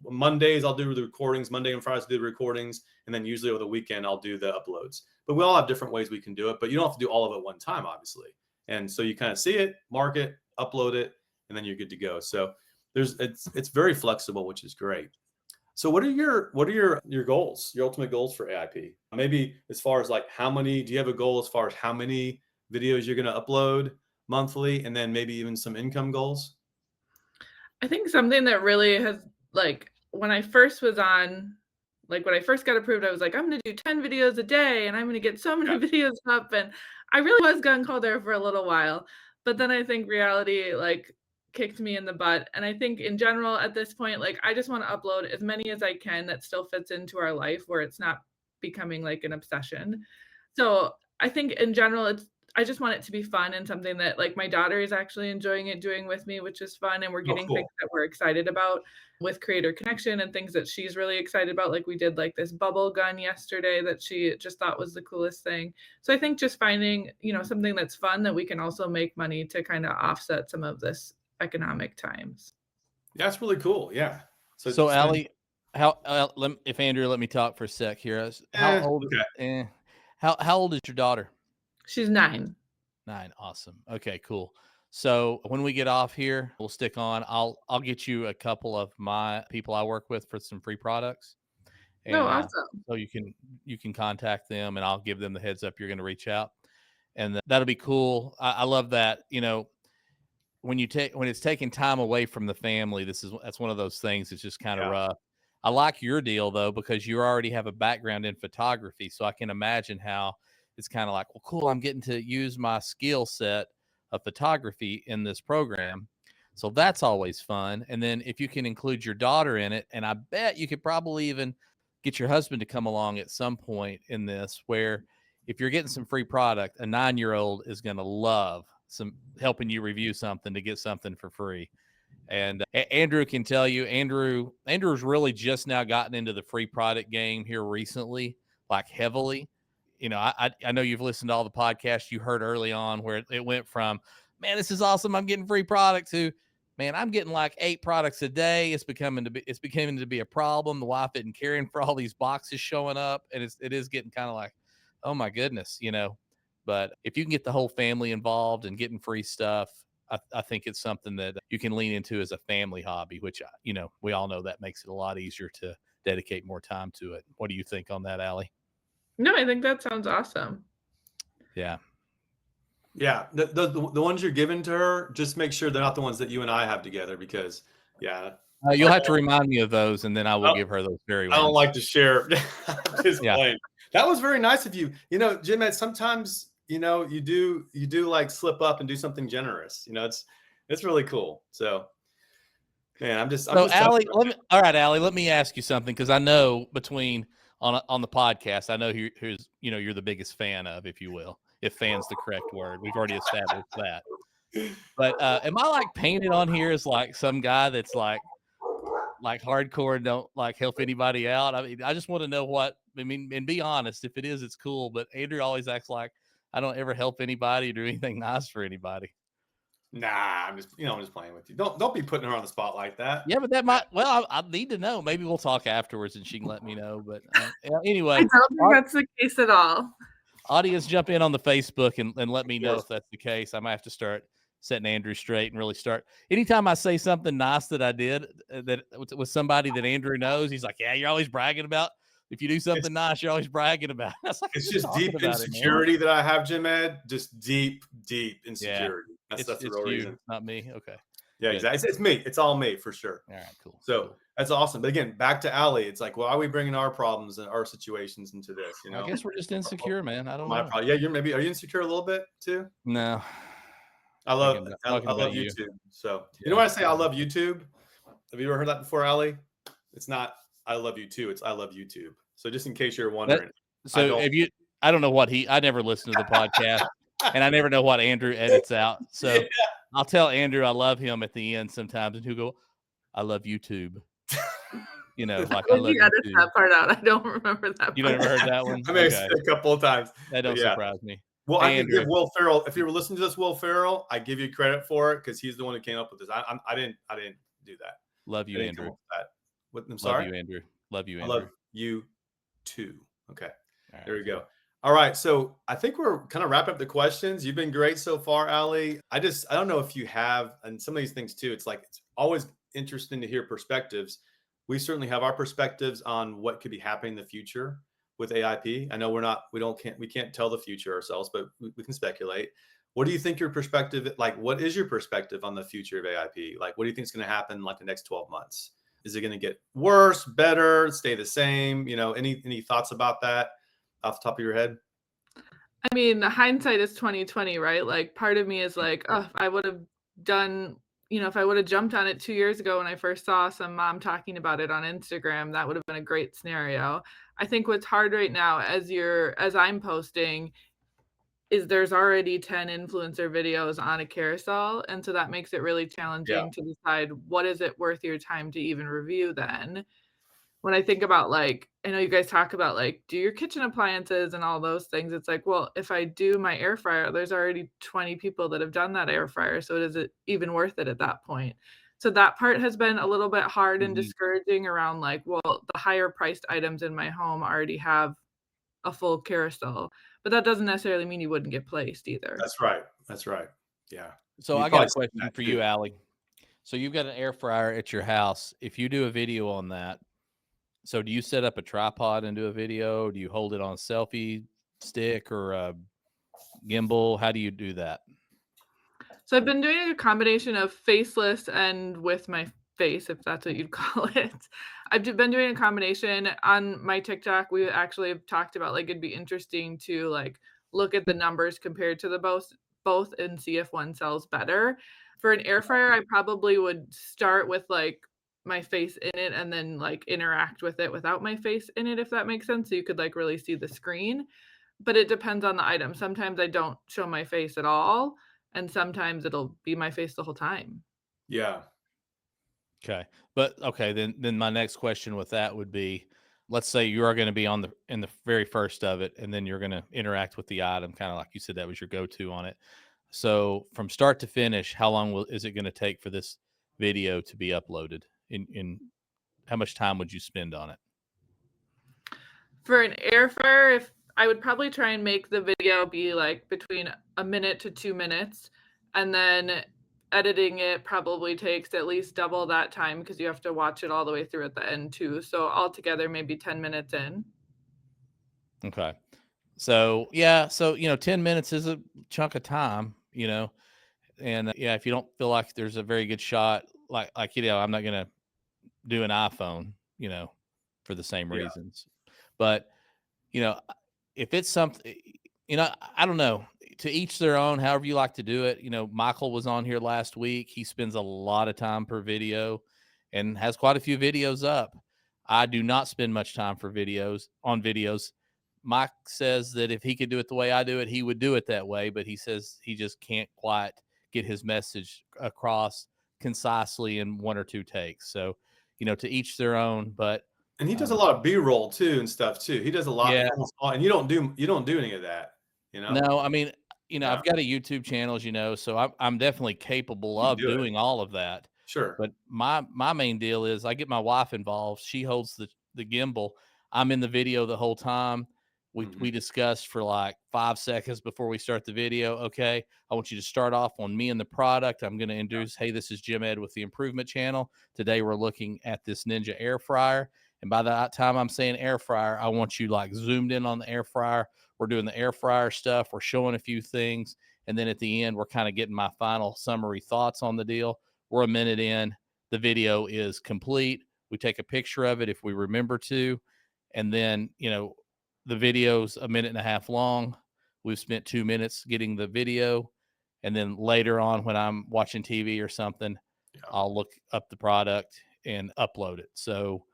Speaker 2: Mondays I'll do the recordings. Monday and Fridays I'll do the recordings, and then usually over the weekend I'll do the uploads. But we all have different ways we can do it. But you don't have to do all of it at one time, obviously. And so you kind of see it, mark it, upload it, and then you're good to go. So it's very flexible, which is great. So what are your goals, your ultimate goals for AIP? Maybe as far as like do you have a goal as far as how many videos you're going to upload monthly, and then maybe even some income goals?
Speaker 3: I think something that really has like when I first was on like when I first got approved, I was like, I'm gonna do 10 videos a day and I'm gonna get so many
Speaker 2: Yeah.
Speaker 3: videos up. And I really was gung ho there for a little while. But then I think reality like kicked me in the butt. And I think in general at this point, like I just want to upload as many as I can that still fits into our life where it's not becoming like an obsession. So I think in general, I just want it to be fun and something that like my daughter is actually enjoying it doing with me, which is fun. And we're
Speaker 2: Oh,
Speaker 3: getting things
Speaker 2: cool.
Speaker 3: that we're excited about with creator connection and things that she's really excited about. Like we did like this bubble gun yesterday that she just thought was the coolest thing. So I think just finding, something that's fun that we can also make money to kind of offset some of this economic times.
Speaker 2: Yeah, that's really cool. Yeah.
Speaker 1: So,
Speaker 2: spend,
Speaker 1: Allie, if Andrew let me talk for a sec here. How old?
Speaker 2: okay.
Speaker 1: How old is your daughter?
Speaker 3: She's 9.
Speaker 1: 9. Awesome. Okay, cool. So when we get off here, we'll stick on. I'll get you a couple of my people I work with for some free products,
Speaker 3: No,
Speaker 1: and
Speaker 3: awesome.
Speaker 1: so you can contact them, and I'll give them the heads up you're going to reach out, and that'll be cool. I love that. When it's taking time away from the family, that's one of those things that's just kind of
Speaker 2: Yeah.
Speaker 1: rough. I like your deal though, because you already have a background in photography, so I can imagine how it's kind of like, well, cool, I'm getting to use my skill set of photography in this program. So that's always fun. And then if you can include your daughter in it, and I bet you could probably even get your husband to come along at some point in this, where if you're getting some free product, a 9-year-old is going to love some helping you review something to get something for free. And Andrew can tell you, Andrew's really just now gotten into the free product game here recently, like heavily. I know you've listened to all the podcasts you heard early on where it went from, man, this is awesome, I'm getting free product, to, man, I'm getting like 8 products a day. It's becoming to be a problem. The wife isn't caring for all these boxes showing up, and it is getting kind of like, oh my goodness. But if you can get the whole family involved and getting free stuff, I think it's something that you can lean into as a family hobby, which, we all know that makes it a lot easier to dedicate more time to it. What do you think on that, Allie?
Speaker 3: No, I think that sounds awesome.
Speaker 1: Yeah.
Speaker 2: Yeah. The ones you're giving to her, just make sure they're not the ones that you and I have together, because
Speaker 1: You'll have to remind me of those, and then I will give her those very
Speaker 2: I don't
Speaker 1: ones.
Speaker 2: like to share. Just
Speaker 1: Yeah.
Speaker 2: plain. That was very nice of you. Jim, sometimes, you do like slip up and do something generous. It's really cool. So, man, I'm just
Speaker 1: Allie, Allie, let me ask you something, because I know on the podcast, I know who's you're the biggest fan of, if you will, if fan's the correct word. We've already established that. But am I like painted on here as like some guy that's like hardcore and don't like help anybody out? I mean, I just want to know and be honest. If it is, it's cool. But Andrew always acts like I don't ever help anybody or do anything nice for anybody.
Speaker 2: Nah, I'm just playing with you. Don't be putting her on the spot like that.
Speaker 1: Yeah, but that might. Well, I need to know. Maybe we'll talk afterwards, and she can let me know. But anyway,
Speaker 3: I don't think that's the case at all.
Speaker 1: Audience, jump in on the Facebook and let me know if that's the case. I might have to start setting Andrew straight and really start. Anytime I say something nice that I did that with somebody that Andrew knows, he's like, "Yeah, you're always bragging about. If you do something nice, you're always bragging about." Like,
Speaker 2: it's just deep insecurity that I have, Jim Ed. Just deep insecurity.
Speaker 1: Yeah.
Speaker 2: That's the real reason.
Speaker 1: Not me. Okay.
Speaker 2: Yeah, exactly. It's me. It's all me, for sure.
Speaker 1: All right, cool.
Speaker 2: So that's awesome. But again, back to Allie. It's like, why are we bringing our problems and our situations into this?
Speaker 1: I guess we're just insecure, man. I don't
Speaker 2: know.
Speaker 1: Problem.
Speaker 2: Yeah, are you insecure a little bit too?
Speaker 1: No.
Speaker 2: I love YouTube. So you know what I say? I love YouTube. Have you ever heard that before, Allie? It's not I love you too. It's I love YouTube. So just in case you're wondering.
Speaker 1: I don't know what I never listened to the podcast, and I never know what Andrew edits out. So I'll tell Andrew I love him at the end sometimes, and he'll go, "I love YouTube." Like I love
Speaker 3: edit
Speaker 1: YouTube.
Speaker 3: that part out. I don't remember that.
Speaker 1: You never heard that one?
Speaker 2: I may have said a couple of times.
Speaker 1: That don't surprise me.
Speaker 2: Well, I can give Will Ferrell. If you were listening to this, Will Ferrell, I give you credit for it because he's the one who came up with this. I didn't do that.
Speaker 1: Love you, Andrew.
Speaker 2: I'm sorry.
Speaker 1: Love you, Andrew. Love you, Andrew.
Speaker 2: I love you too. Okay. Right, there we go. All right. So I think we're kind of wrapping up the questions. You've been great so far, Allie. I don't know if you have, and some of these things too, it's always interesting to hear perspectives. We certainly have our perspectives on what could be happening in the future with AIP. I know we can't tell the future ourselves, but we can speculate. What do you think your perspective, what is your perspective on the future of AIP? What do you think is going to happen the next 12 months? Is it going to get worse, better, stay the same? Any thoughts about that off the top of your head?
Speaker 3: I mean, hindsight is 2020, right? Part of me is if I would have done, if I would have jumped on it 2 years ago when I first saw some mom talking about it on Instagram, that would have been a great scenario. I think what's hard right now, as I'm posting, is there's already 10 influencer videos on a carousel. And so that makes it really challenging to decide what is it worth your time to even review then. when I think about, like, I know you guys talk about, like, do your kitchen appliances and all those things. It's like, well, if I do my air fryer, there's already 20 people that have done that air fryer, so is it even worth it at that point? So that part has been a little bit hard and
Speaker 2: Mhm.
Speaker 3: discouraging around, like, well, the higher priced items in my home already have a full carousel, but that doesn't necessarily mean you wouldn't get placed either.
Speaker 2: That's right. That's right. Yeah.
Speaker 1: So
Speaker 2: You've
Speaker 1: I got
Speaker 2: probably
Speaker 1: a
Speaker 2: seen
Speaker 1: question
Speaker 2: that
Speaker 1: for you,
Speaker 2: too.
Speaker 1: Allie. So you've got an air fryer at your house. If you do a video on that, so do you set up a tripod and do a video? Do you hold it on a selfie stick or a gimbal? How do you do that?
Speaker 3: So I've been doing a combination of faceless and with my face, if that's what you'd call it. Been doing a combination on my TikTok. We actually have talked about like it'd be interesting to like look at the numbers compared to the both and see if one sells better. For an air fryer, I probably would start with like my face in it and then like interact with it without my face in it, if that makes sense. So you could like really see the screen. But it depends on the item. Sometimes I don't show my face at all, and sometimes it'll be my face the whole time.
Speaker 2: Yeah.
Speaker 1: Okay. But okay, then my next question with that would be, let's say you are going to be on the in the very first of it, and then you're going to interact with the item, kind of like you said that was your go-to on it. So from start to finish, how long is it going to take for this video to be uploaded? In how much time would you spend on it?
Speaker 3: For an air fryer, if I would probably try and make the video be like between a minute to 2 minutes, and then editing it probably takes at least double that time because you have to watch it all the way through at the end too. So altogether, maybe 10 minutes in.
Speaker 1: Okay. So yeah, so 10 minutes is a chunk of time, and yeah, if you don't feel like there's a very good shot, like I'm not gonna do an iPhone, for the same
Speaker 2: Yeah.
Speaker 1: reasons. But you know, if it's something, I don't know. To each their own. However you like to do it. Michael was on here last week. He spends a lot of time per video, and has quite a few videos up. I do not spend much time for videos. Mike says that if he could do it the way I do it, he would do it that way. But he says he just can't quite get his message across concisely in one or two takes. So, to each their own. But
Speaker 2: And he does a
Speaker 1: um,
Speaker 2: lot of B-roll too and stuff too. He does a lot
Speaker 1: yeah,
Speaker 2: almost all, and you don't do any of that, you know?
Speaker 1: no, I mean,
Speaker 2: Yeah.
Speaker 1: I've got a YouTube channel, so I'm definitely capable
Speaker 2: You can
Speaker 1: of
Speaker 2: do it.
Speaker 1: doing all of that.
Speaker 2: Sure.
Speaker 1: But my main deal is I get my wife involved. She holds the gimbal. I'm in the video the whole time. We
Speaker 2: Mhm.
Speaker 1: discussed for like 5 seconds before we start the video. Okay, I want you to start off on me and the product. I'm going to introduce. Hey, this is Jim Ed with the Improvement Channel. Today we're looking at this Ninja air fryer. And by the time I'm saying air fryer, I want you like zoomed in on the air fryer. We're doing the air fryer stuff. We're showing a few things. And then at the end, we're kind of getting my final summary thoughts on the deal. We're a minute in. The video is complete. We take a picture of it if we remember to. And then, the video's a minute and a half long. We've spent 2 minutes getting the video. And then later on, when I'm watching TV or something,
Speaker 2: Yeah.
Speaker 1: I'll look up the product and upload it. So,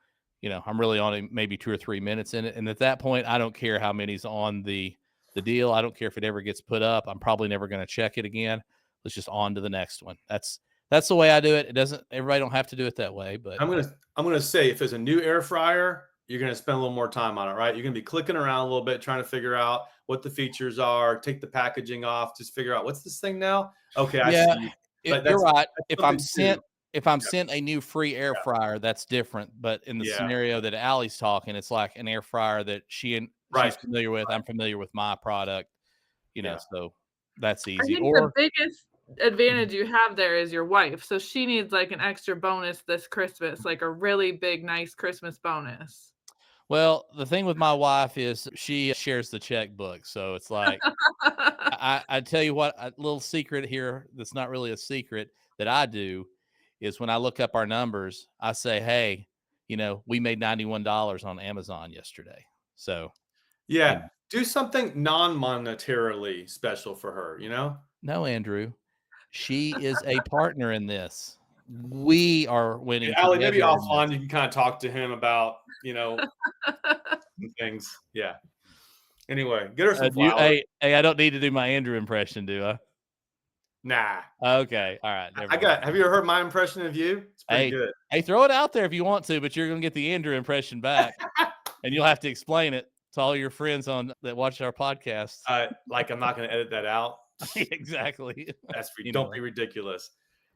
Speaker 1: I'm really only maybe 2 or 3 minutes in it. And at that point, I don't care how many's on the deal. I don't care if it ever gets put up. I'm probably never going to check it again. Let's just on to the next one. That's the way I do it. It doesn't everybody don't have to do it that way, but
Speaker 2: I'm gonna say if it's a new air fryer, you're gonna spend a little more time on it, right? You're gonna be clicking around a little bit, trying to figure out what the features are, take the packaging off, just figure out what's this thing now? Okay, I
Speaker 1: yeah,
Speaker 2: see. But
Speaker 1: you're right.
Speaker 2: that's
Speaker 1: If I'm
Speaker 2: something too.
Speaker 1: sent if I'm
Speaker 2: Yeah,
Speaker 1: sent a new free air fryer, that's different. But in the
Speaker 2: yeah,
Speaker 1: scenario that Allie's talking, it's like an air fryer that she's
Speaker 2: right,
Speaker 1: familiar with. I'm familiar with my product,
Speaker 2: yeah.
Speaker 1: so that's
Speaker 3: I
Speaker 1: easy.
Speaker 3: think the
Speaker 1: Or
Speaker 3: biggest advantage you have there is your wife, so she needs, like, an extra bonus this Christmas, like a really big, nice Christmas bonus.
Speaker 1: well, the thing with my wife is she shares the checkbook, so it's like I tell you what, a little secret here that's not really a secret that I do is when I look up our numbers, I say, hey, we made $91 on Amazon yesterday. So, you
Speaker 2: Yeah,
Speaker 1: know,
Speaker 2: do something non-monetarily special for her, you know?
Speaker 1: no, Andrew, she is a partner in this. We are
Speaker 2: And
Speaker 1: winning
Speaker 2: Allie, maybe
Speaker 1: together in
Speaker 2: offline
Speaker 1: this.
Speaker 2: you can kinda talk to him about, some things. Yeah. Anyway, get her some flowers.
Speaker 1: Hey, I don't need to do my Andrew impression, do I?
Speaker 2: Nah.
Speaker 1: Okay. All right. Never mind.
Speaker 2: Have you ever heard my impression of you? It's pretty good.
Speaker 1: Hey, throw it out there if you want to, but you're going to get the Andrew impression back, and you'll have to explain it to all your friends that watch our podcast.
Speaker 2: Like I'm not going to edit that out.
Speaker 1: Exactly.
Speaker 2: Don't be ridiculous.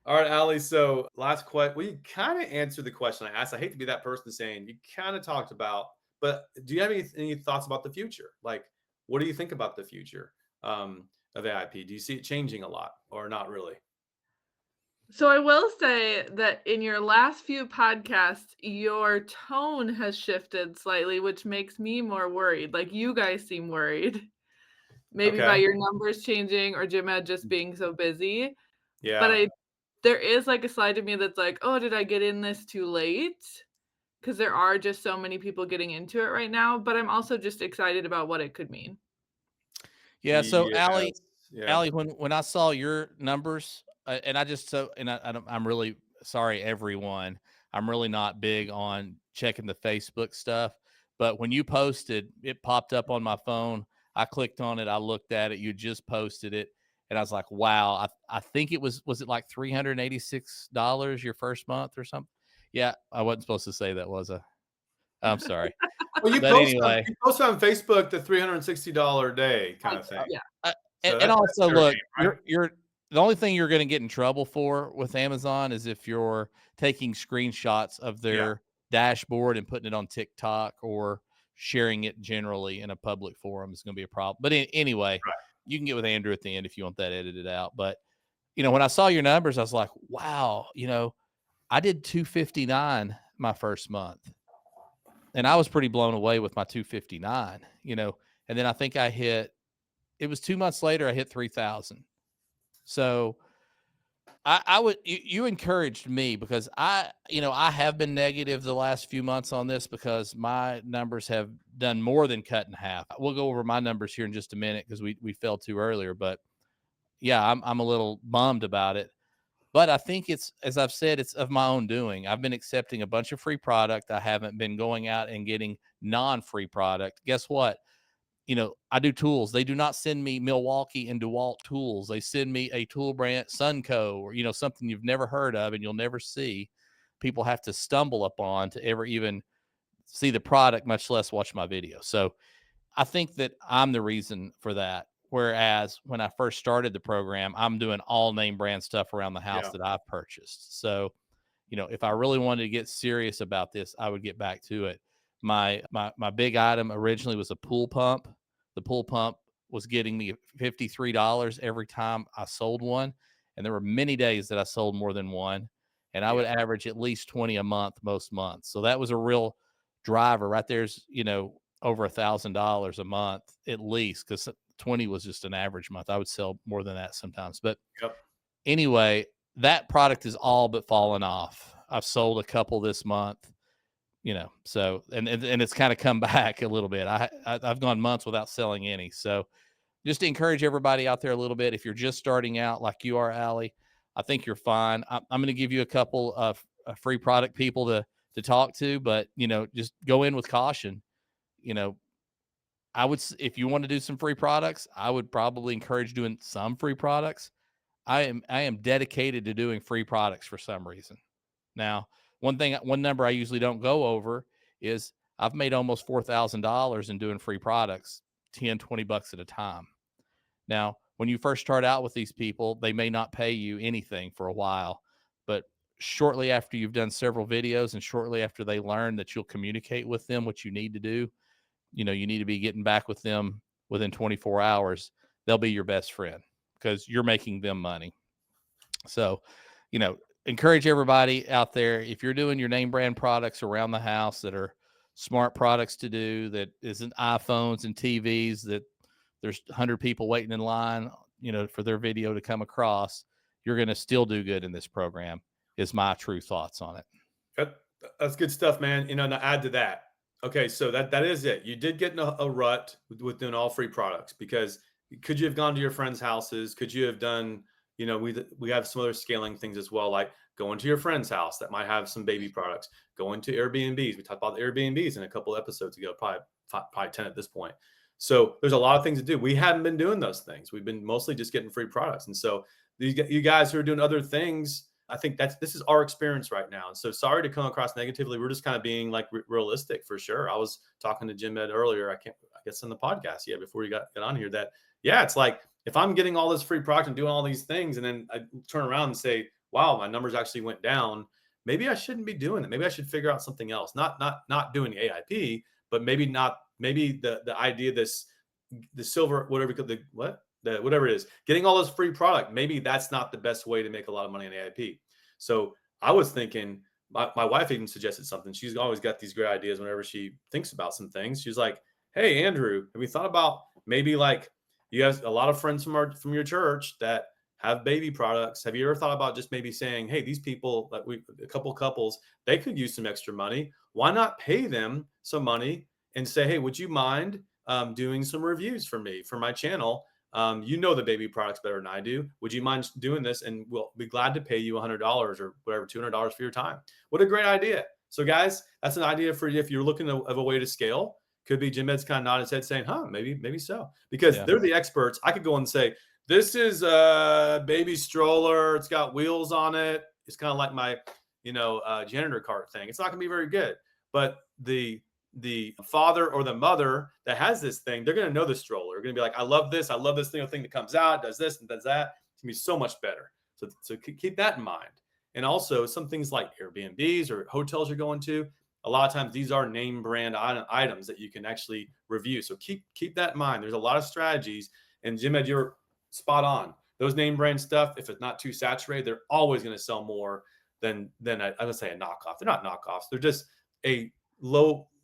Speaker 2: All right, Ali. So last question. Well, you kind of answered the question I asked. I hate to be that person saying you kind of talked about, but do you have any thoughts about the future? Like, what do you think about the future of AIP? Do you see it changing a lot or not really?
Speaker 3: So I will say that in your last few podcasts, your tone has shifted slightly, which makes me more worried. Like you guys seem worried, maybe by
Speaker 2: Okay.
Speaker 3: your numbers changing or Jim just being so busy. But
Speaker 2: Yeah.
Speaker 3: there is like a side of me that's like, oh, did I get in this too late? Because there are just so many people getting into it right now. But I'm also just excited about what it could mean.
Speaker 1: Yeah. So,
Speaker 2: Yes. Yeah.
Speaker 1: Allie, when I saw your numbers, and I'm really sorry, everyone. I'm really not big on checking the Facebook stuff, but when you posted, it popped up on my phone. I clicked on it. I looked at it. You just posted it, and I was like, "Wow!" I think it was it like $386 your first month or something? Yeah, I wasn't supposed to say that, was I? I'm sorry,
Speaker 2: Well,
Speaker 1: but anyway,
Speaker 2: you post on Facebook the $360 a day kind of thing.
Speaker 3: Yeah.
Speaker 1: Uh,
Speaker 2: So
Speaker 1: and
Speaker 2: that's
Speaker 1: also,
Speaker 2: fair
Speaker 1: look,
Speaker 2: game, right?
Speaker 1: you're the only thing you're gonna get in trouble for with Amazon is if you're taking screenshots of
Speaker 2: Yeah.
Speaker 1: their dashboard and putting it on TikTok or sharing it generally in a public forum is gonna be a problem. But anyway,
Speaker 2: Right.
Speaker 1: you can get with Andrew at the end if you want that edited out. But, when I saw your numbers, I was like, "Wow," I did 259 my first month, and I was pretty blown away with my 259, and then I think it was 2 months later, I hit 3,000. So I would, you encouraged me because I have been negative the last few months on this because my numbers have done more than cut in half. We'll go over my numbers here in just a minute because we fell too earlier, but yeah, I'm a little bummed about it. But I think it's, as I've said, it's of my own doing. I've been accepting a bunch of free product. I haven't been going out and getting non-free product. Guess what? I do tools. They do not send me Milwaukee and DeWalt tools. They send me a tool brand, Sunco, or, something you've never heard of and you'll never see. People have to stumble upon to ever even see the product, much less watch my video. So I think that I'm the reason for that. Whereas when I first started the program, I'm doing all name brand stuff around the house
Speaker 2: Yeah.
Speaker 1: that I've purchased. So, if I really wanted to get serious about this, I would get back to it. My big item originally was a pool pump. The pool pump was getting me $53 every time I sold one, and there were many days that I sold more than one, and I would
Speaker 2: Yeah.
Speaker 1: average at least 20 a month most months. So that was a real driver right there's over $1,000 a month at least, because 20 was just an average month. I would sell more than that sometimes, but
Speaker 2: Yep.
Speaker 1: anyway, that product is all but fallen off. I've sold a couple this month, so and it's kind of come back a little bit. I've gone months without selling any. So just to encourage everybody out there a little bit, if you're just starting out like you are, Allie, I think you're fine. I'm going to give you a couple of free product people to talk to, but just go in with caution. You know, if you want to do some free products, I would probably encourage doing some free products. I am dedicated to doing free products for some reason. Now, one number I usually don't go over is I've made almost $4,000 in doing free products, 10, 20 bucks at a time. Now, when you first start out with these people, they may not pay you anything for a while, but shortly after you've done several videos and shortly after they learn that you'll communicate with them what you need to do, you need to be getting back with them within 24 hours. They'll be your best friend because you're making them money. So, encourage everybody out there, if you're doing your name brand products around the house that are smart products to do, that isn't iPhones and TVs that there's 100 people waiting in line, for their video to come across, you're going to still do good in this program, is my true thoughts on it.
Speaker 2: That's good stuff, man. To add to that. Okay, so that is it. You did get in a rut with doing all free products, because could you have gone to your friends' houses? Could you have done, we have some other scaling things as well, like going to your friend's house that might have some baby products, going to Airbnbs. We talked about the Airbnbs in a couple episodes ago, probably 10 at this point. So there's a lot of things to do. We haven't been doing those things. We've been mostly just getting free products. And so you guys who are doing other things, I think this is our experience right now. And so sorry to come across negatively. We're just kind of being like realistic for sure. I was talking to Jim Ed earlier. I guess on the podcast, before you got on here, that it's like if I'm getting all this free product and doing all these things, and then I turn around and say, wow, my numbers actually went down. Maybe I shouldn't be doing it. Maybe I should figure out something else. Not doing AIP, but maybe the idea, the silver, whatever, whatever it is, getting all this free product, maybe that's not the best way to make a lot of money on AIP. So I was thinking, my wife even suggested something. She's always got these great ideas whenever she thinks about some things. She's like, hey, Andrew, have we thought about maybe, like, you have a lot of friends from your church that have baby products. Have you ever thought about just maybe saying, hey, these people, a couple couples, they could use some extra money. Why not pay them some money and say, hey, would you mind doing some reviews for me, for my channel? You know the baby products better than I do. Would you mind doing this? And we'll be glad to pay you $100 or whatever, $200 for your time. What a great idea. So guys, that's an idea for you if you're looking of a way to scale. Could be Jim Ed's kind of nodding his head saying, maybe so. Because they're the experts. I could go and say, this is a baby stroller. It's got wheels on it. It's kind of like my, janitor cart thing. It's not going to be very good. But the father or the mother that has this thing, they're going to know the stroller. They're going to be like, I love this thing that comes out, does this and does that. It's going to be so much better. So keep that in mind. And also some things like Airbnbs or hotels you're going to, a lot of times these are name brand items that you can actually review. So keep that in mind. There's a lot of strategies. And Jim Ed, you're spot on. Those name brand stuff, if it's not too saturated, they're always going to sell more than I would say a knockoff. They're not knockoffs. They're just a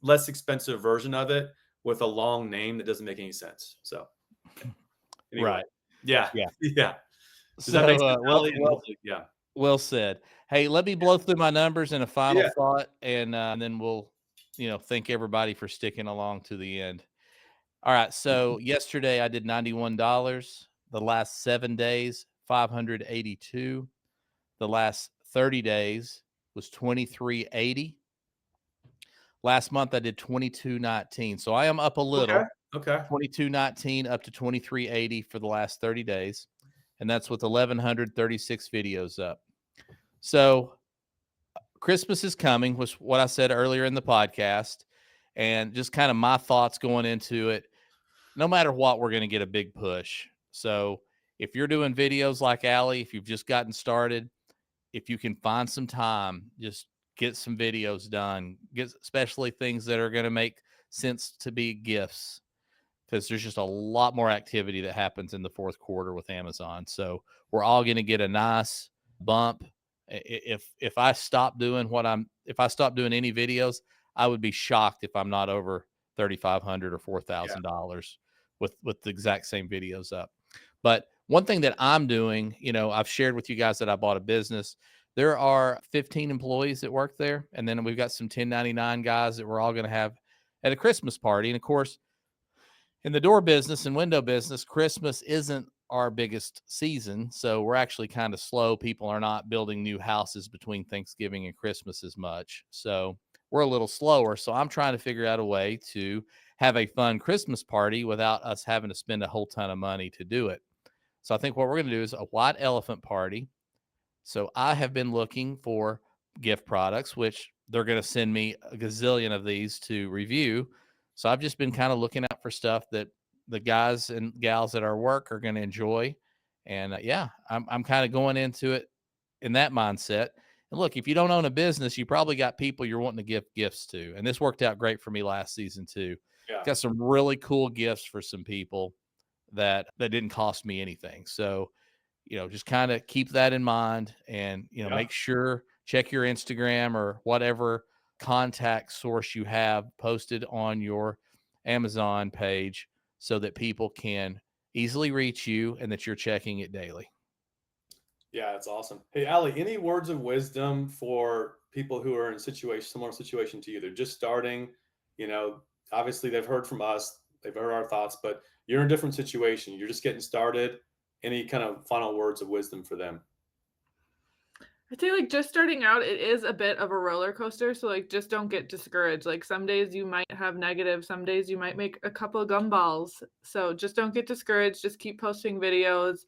Speaker 2: less expensive version of it with a long name that doesn't make any sense. So anyway,
Speaker 1: Right.
Speaker 2: Yeah. Does that
Speaker 1: So,
Speaker 2: make sense?
Speaker 1: Well said. Hey, let me blow through my numbers in a final
Speaker 2: Yeah.
Speaker 1: thought, and then we'll, thank everybody for sticking along to the end. All right. So yesterday I did $91. The last 7 days, 582. The last 30 days was 2380. Last month I did 2219. So I am up a little.
Speaker 2: Okay.
Speaker 1: 2219 up to 2380 for the last 30 days. And that's with 1136 videos up. So Christmas is coming, was what I said earlier in the podcast, and just kind of my thoughts going into it. No matter what, we're going to get a big push. So if you're doing videos like Allie, if you've just gotten started, if you can find some time, just get some videos done, especially things that are going to make sense to be gifts, because there's just a lot more activity that happens in the fourth quarter with Amazon. So we're all going to get a nice bump. If I stop doing any videos, I would be shocked if I'm not over $3,500 or $4,000 with the exact same videos up. But one thing that I'm doing, I've shared with you guys that I bought a business. There are 15 employees that work there, and then we've got some 1099 guys that we're all going to have at a Christmas party. And of course, in the door business and window business, Christmas isn't our biggest season. So we're actually kind of slow. People are not building new houses between Thanksgiving and Christmas as much. So we're a little slower. So I'm trying to figure out a way to have a fun Christmas party without us having to spend a whole ton of money to do it. So I think what we're going to do is a white elephant party. So I have been looking for gift products, which they're going to send me a gazillion of these to review. So I've just been kind of looking out for stuff that the guys and gals at our work are going to enjoy. And I'm kind of going into it in that mindset. And look, if you don't own a business, you probably got people you're wanting to give gifts to. And this worked out great for me last season too.
Speaker 2: Yeah.
Speaker 1: Got some really cool gifts for some people that didn't cost me anything. So, just kind of keep that in mind, and, make sure, check your Instagram or whatever contact source you have posted on your Amazon page so that people can easily reach you and that you're checking it daily.
Speaker 2: Yeah, that's awesome. Hey, Allie, any words of wisdom for people who are in similar situation to you? They're just starting, obviously they've heard from us, they've heard our thoughts, but you're in a different situation. You're just getting started. Any kind of final words of wisdom for them?
Speaker 3: I'd say like just starting out, it is a bit of a roller coaster. So like just don't get discouraged. Like some days you might have negative, some days you might make a couple of gumballs. So just don't get discouraged. Just keep posting videos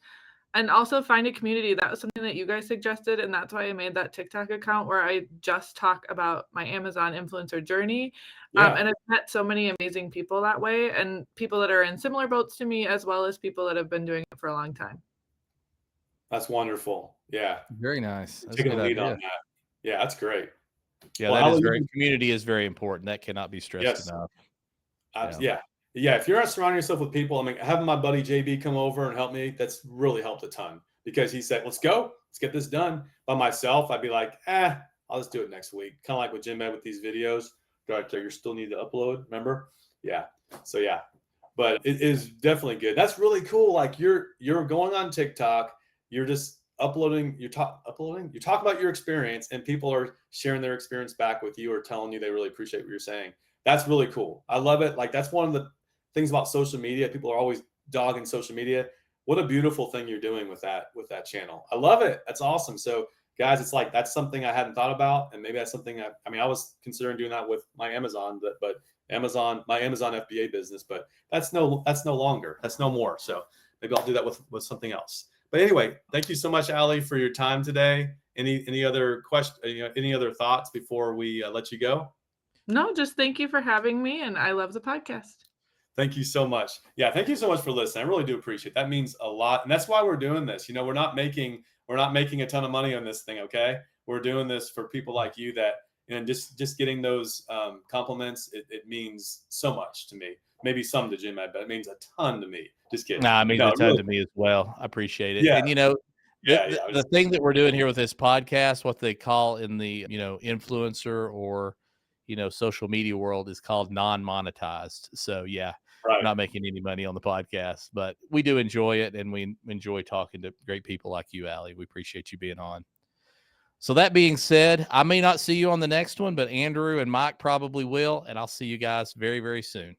Speaker 3: and also find a community. That was something that you guys suggested. And that's why I made that TikTok account where I just talk about my Amazon influencer journey.
Speaker 2: Yeah,
Speaker 3: And I've met so many amazing people that way and people that are in similar boats to me, as well as people that have been doing it for a long time.
Speaker 2: that's wonderful. Yeah,
Speaker 1: Very nice. That's a
Speaker 2: taking
Speaker 1: good
Speaker 2: the lead
Speaker 1: idea.
Speaker 2: on that. Yeah, that's great.
Speaker 1: Yeah,
Speaker 2: Well,
Speaker 1: that is
Speaker 2: Ali,
Speaker 1: very community is very important. That cannot be stressed
Speaker 2: yes,
Speaker 1: enough. Yeah.
Speaker 2: yeah, yeah. If you're not surrounding yourself with people, I mean, having my buddy JB come over and help me, that's really helped a ton because he said, "Let's go, let's get this done." By myself, I'd be like, I'll just do it next week." Kind of like what Jim had with these videos. Right there, you still need to upload. Remember? Yeah. So yeah, but it is definitely good. That's really cool. Like you're going on TikTok, you're just uploading, you talk about your experience, and people are sharing their experience back with you or telling you they really appreciate what you're saying. That's really cool. I love it. Like that's one of the things about social media. People are always dogging social media. What a beautiful thing you're doing with that channel. I love it. That's awesome. So guys, it's like that's something I hadn't thought about, and maybe that's something I mean I was considering doing that with my Amazon, but my Amazon FBA business, but that's no longer, that's no more. So maybe I'll do that with something else. But anyway, thank you so much, Ali, for your time today. Any other questions? Any other thoughts before we let you go?
Speaker 3: No, just thank you for having me. And I love the podcast.
Speaker 2: Thank you so much. Yeah, thank you so much for listening. I really do appreciate it. That means a lot, and that's why we're doing this. We're not making a ton of money on this thing. Okay, we're doing this for people like you that, and just getting those compliments. It means so much to me. Maybe some to Jim, but it means a ton to me. Just kidding.
Speaker 1: Nah, it means
Speaker 2: No,
Speaker 1: a
Speaker 2: it
Speaker 1: ton
Speaker 2: really,
Speaker 1: to me as well. I appreciate it.
Speaker 2: yeah,
Speaker 1: And
Speaker 2: yeah, yeah.
Speaker 1: the thing that we're doing here with this podcast, what they call in the influencer or social media world is called non-monetized. So yeah, we're
Speaker 2: Right.
Speaker 1: not making any money on the podcast, but we do enjoy it, and we enjoy talking to great people like you, Allie. We appreciate you being on. So that being said, I may not see you on the next one, but Andrew and Mike probably will, and I'll see you guys very, very soon.